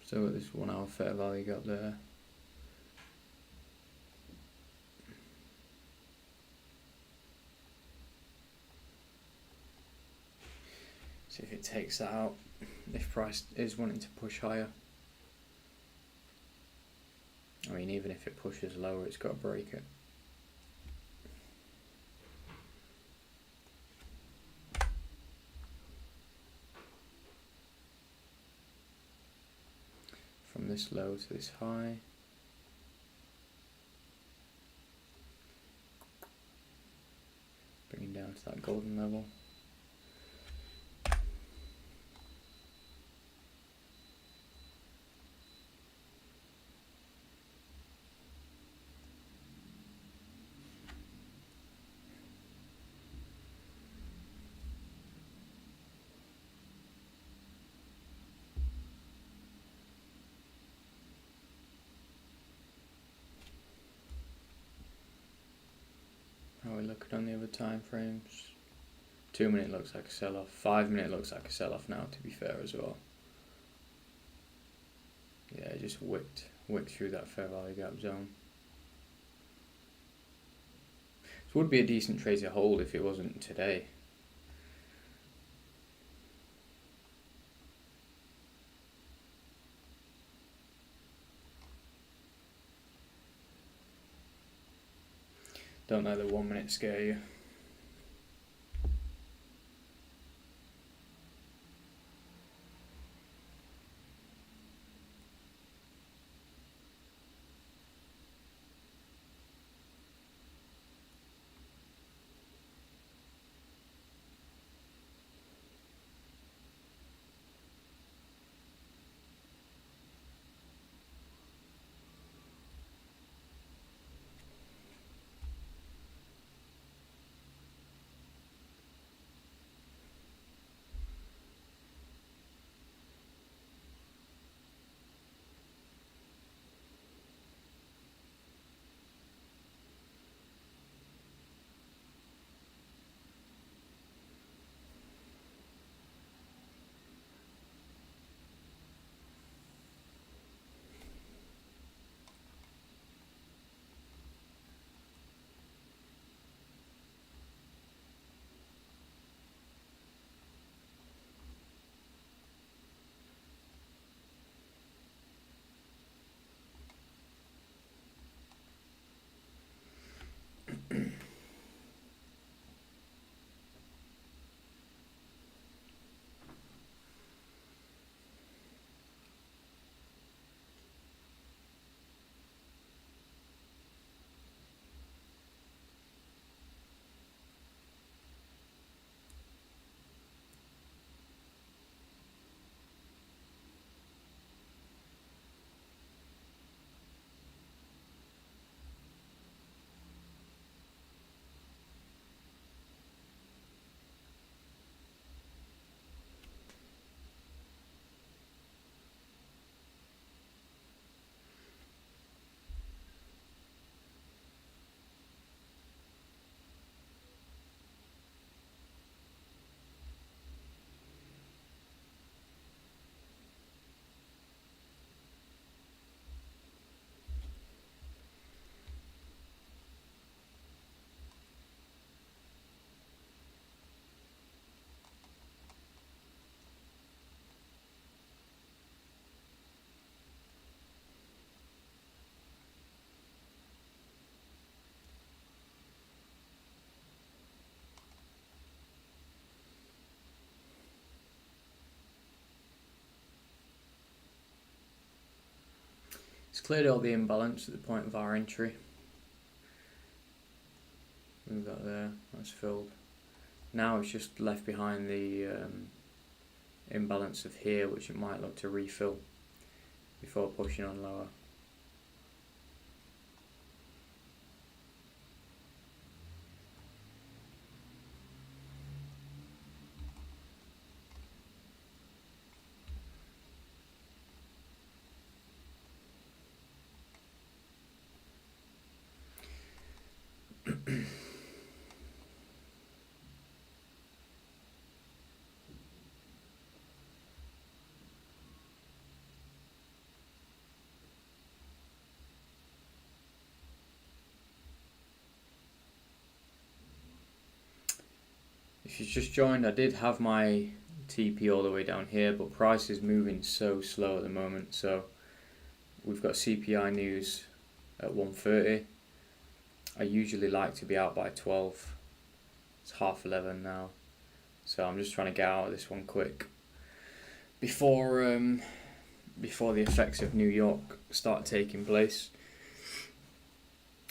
Speaker 1: So what this 1 hour fair value got there. See if it takes that out, if price is wanting to push higher. I mean, even if it pushes lower, it's got to break it. From this low to this high. Bringing down to that golden level. How are we looking on the other time frames? 2 minute looks like a sell-off. 5 minute looks like a sell-off now, to be fair as well. Yeah, it just whipped through that fair value gap zone. This would be a decent trade to hold if it wasn't today. Don't let the 1 minute scare you. It's cleared all the imbalance at the point of our entry. Move that there, that's filled. Now it's just left behind the imbalance of here, which it might look to refill before pushing on lower. If you've just joined, I did have my TP all the way down here, but price is moving so slow at the moment. So we've got CPI news at 1:30. I usually like to be out by 12. It's 11:30 now, so I'm just trying to get out of this one quick before the effects of New York start taking place.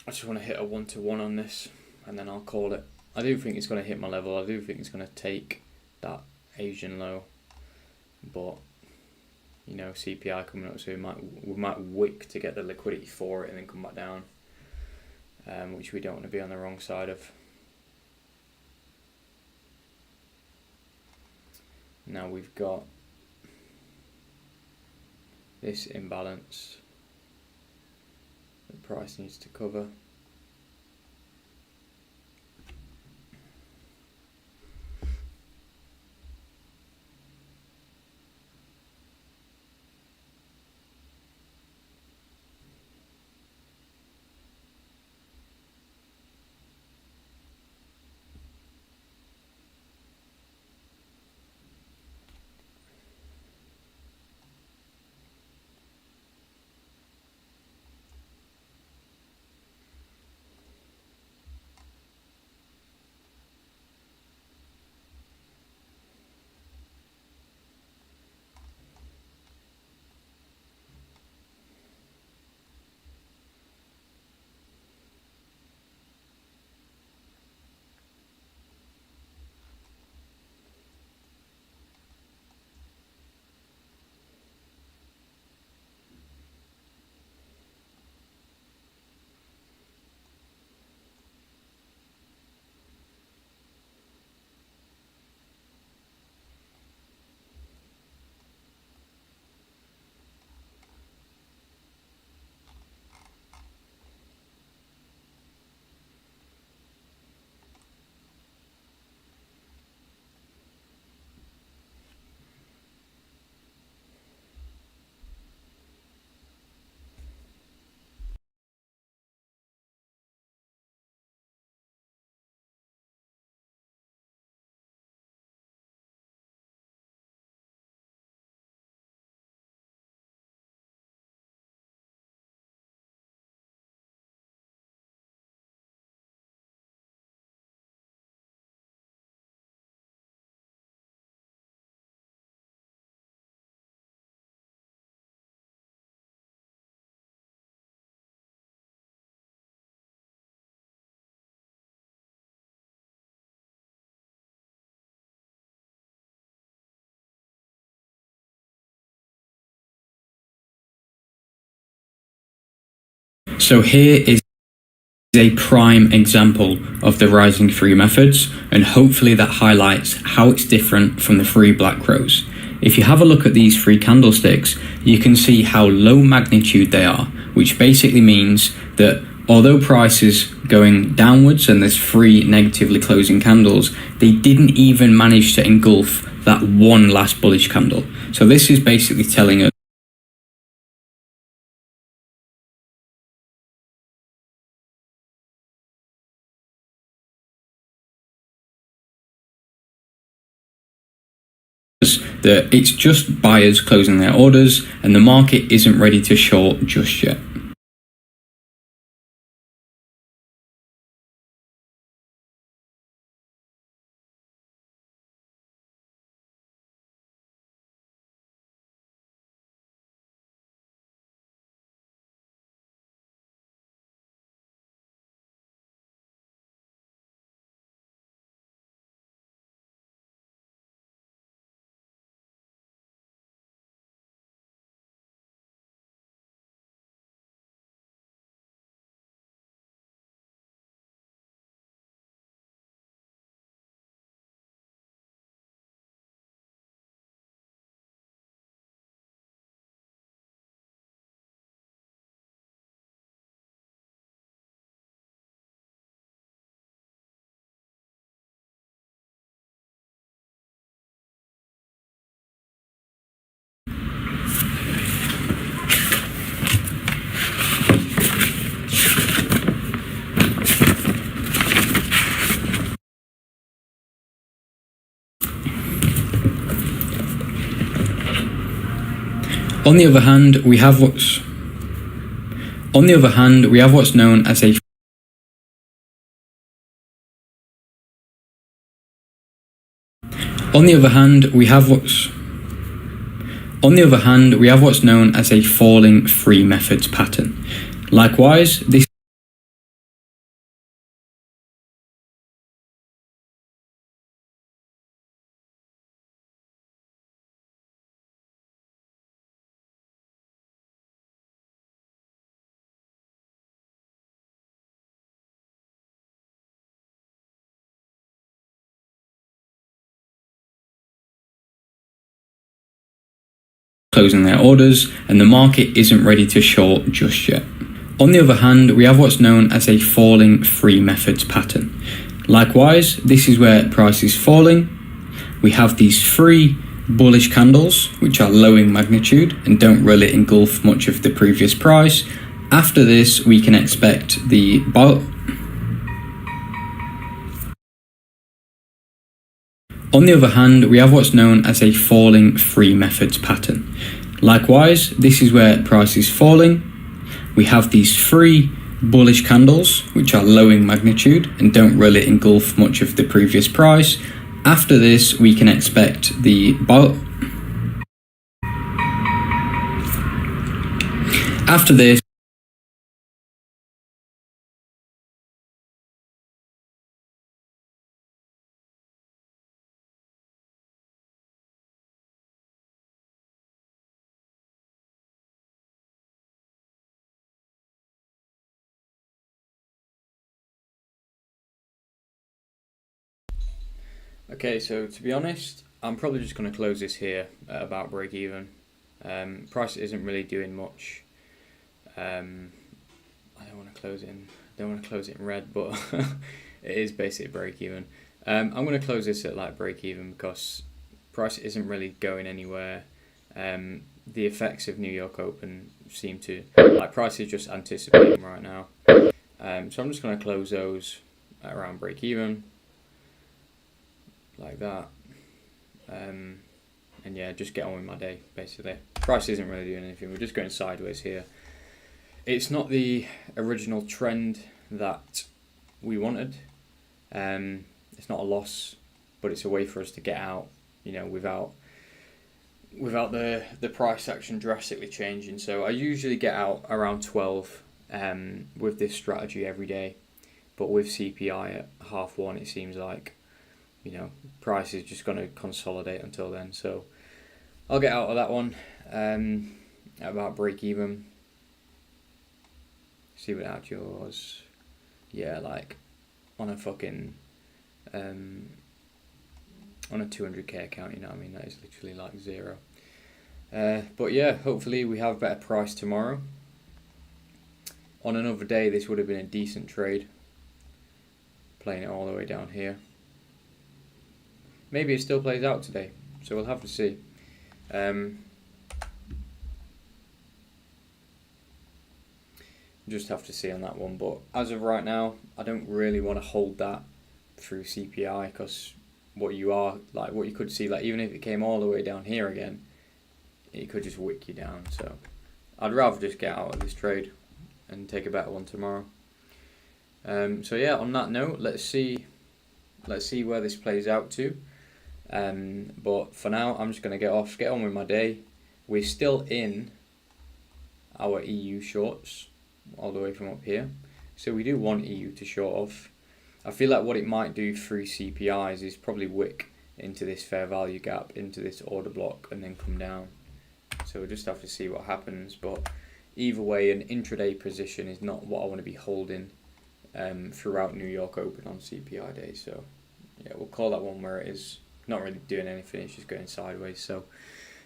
Speaker 1: I just want to hit a 1-to-1 on this, and then I'll call it. I do think it's going to hit my level. I do think it's going to take that Asian low, but you know, CPI coming up, so we might wick to get the liquidity for it and then come back down, which we don't want to be on the wrong side of. Now we've got this imbalance the price needs to cover.
Speaker 2: So here is a prime example of the rising free methods, and hopefully that highlights how it's different from the free black crows. If you have a look at these three candlesticks, you can see how low magnitude they are, which basically means that although price is going downwards and there's three negatively closing candles, they didn't even manage to engulf that one last bullish candle. So this is basically telling us that it's just buyers closing their orders and the market isn't ready to short just yet. On the other hand, we have On the other hand, we have what's known as a On the other hand, we have what's known as a falling free methods pattern. Likewise, this closing their orders and the market isn't ready to short just yet. On the other hand, we have what's known as a falling free methods pattern. Likewise, this is where price is falling. We have these three bullish candles, which are low in magnitude and don't really engulf much of the previous price. After this, we can expect the On the other hand, we have what's known as a falling free methods pattern. Likewise, this is where price is falling. We have these three bullish candles, which are low in magnitude and don't really engulf much of the previous price. After this, we can expect the After this,
Speaker 1: Okay, so to be honest, I'm probably just going to close this here at about break even. Price isn't really doing much. I don't want to close it in red, but it is basically break even. I'm going to close this at like break even because price isn't really going anywhere. The effects of New York Open seem to, like, price is just anticipating right now. So I'm just going to close those at around break even, like that. And yeah, just get on with my day basically. Price isn't really doing anything, we're just going sideways here. It's not the original trend that we wanted. It's not a loss, but it's a way for us to get out, you know, without the price action drastically changing. So I usually get out around 12 with this strategy every day, but with CPI at 1/2, it seems like, you know, price is just going to consolidate until then. So I'll get out of that one at about break even. See what that was. Yeah, like on a fucking on a 200k account, you know what I mean, that is literally like zero. But yeah, hopefully we have better price tomorrow. On another day, this would have been a decent trade, playing it all the way down here. Maybe it still plays out today, so we'll have to see. Just have to see on that one, but as of right now, I don't really want to hold that through CPI, because what you could see, like, even if it came all the way down here again, it could just wick you down. So I'd rather just get out of this trade and take a better one tomorrow. So yeah, on that note, let's see where this plays out to. But for now, I'm just going to get on with my day. We're still in our EU shorts all the way from up here, so we do want EU to short off. I feel like what it might do through CPIs is probably wick into this fair value gap, into this order block, and then come down. So we'll just have to see what happens, but either way, an intraday position is not what I want to be holding throughout New York Open on CPI day. So yeah, we'll call that one where it is not really doing anything, it's just going sideways. So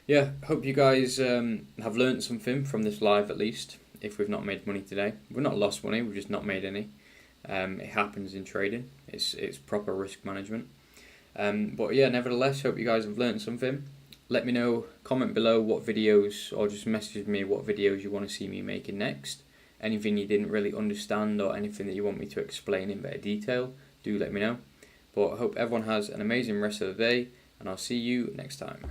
Speaker 1: yeah, hope you guys have learnt something from this live, at least. If we've not made money today, we've not lost money, we've just not made any. It happens in trading. It's proper risk management. But yeah, nevertheless, hope you guys have learnt something. Let me know, comment below what videos, or just message me what videos you want to see me making next. Anything you didn't really understand, or anything that you want me to explain in better detail, do let me know. But I hope everyone has an amazing rest of the day, and I'll see you next time.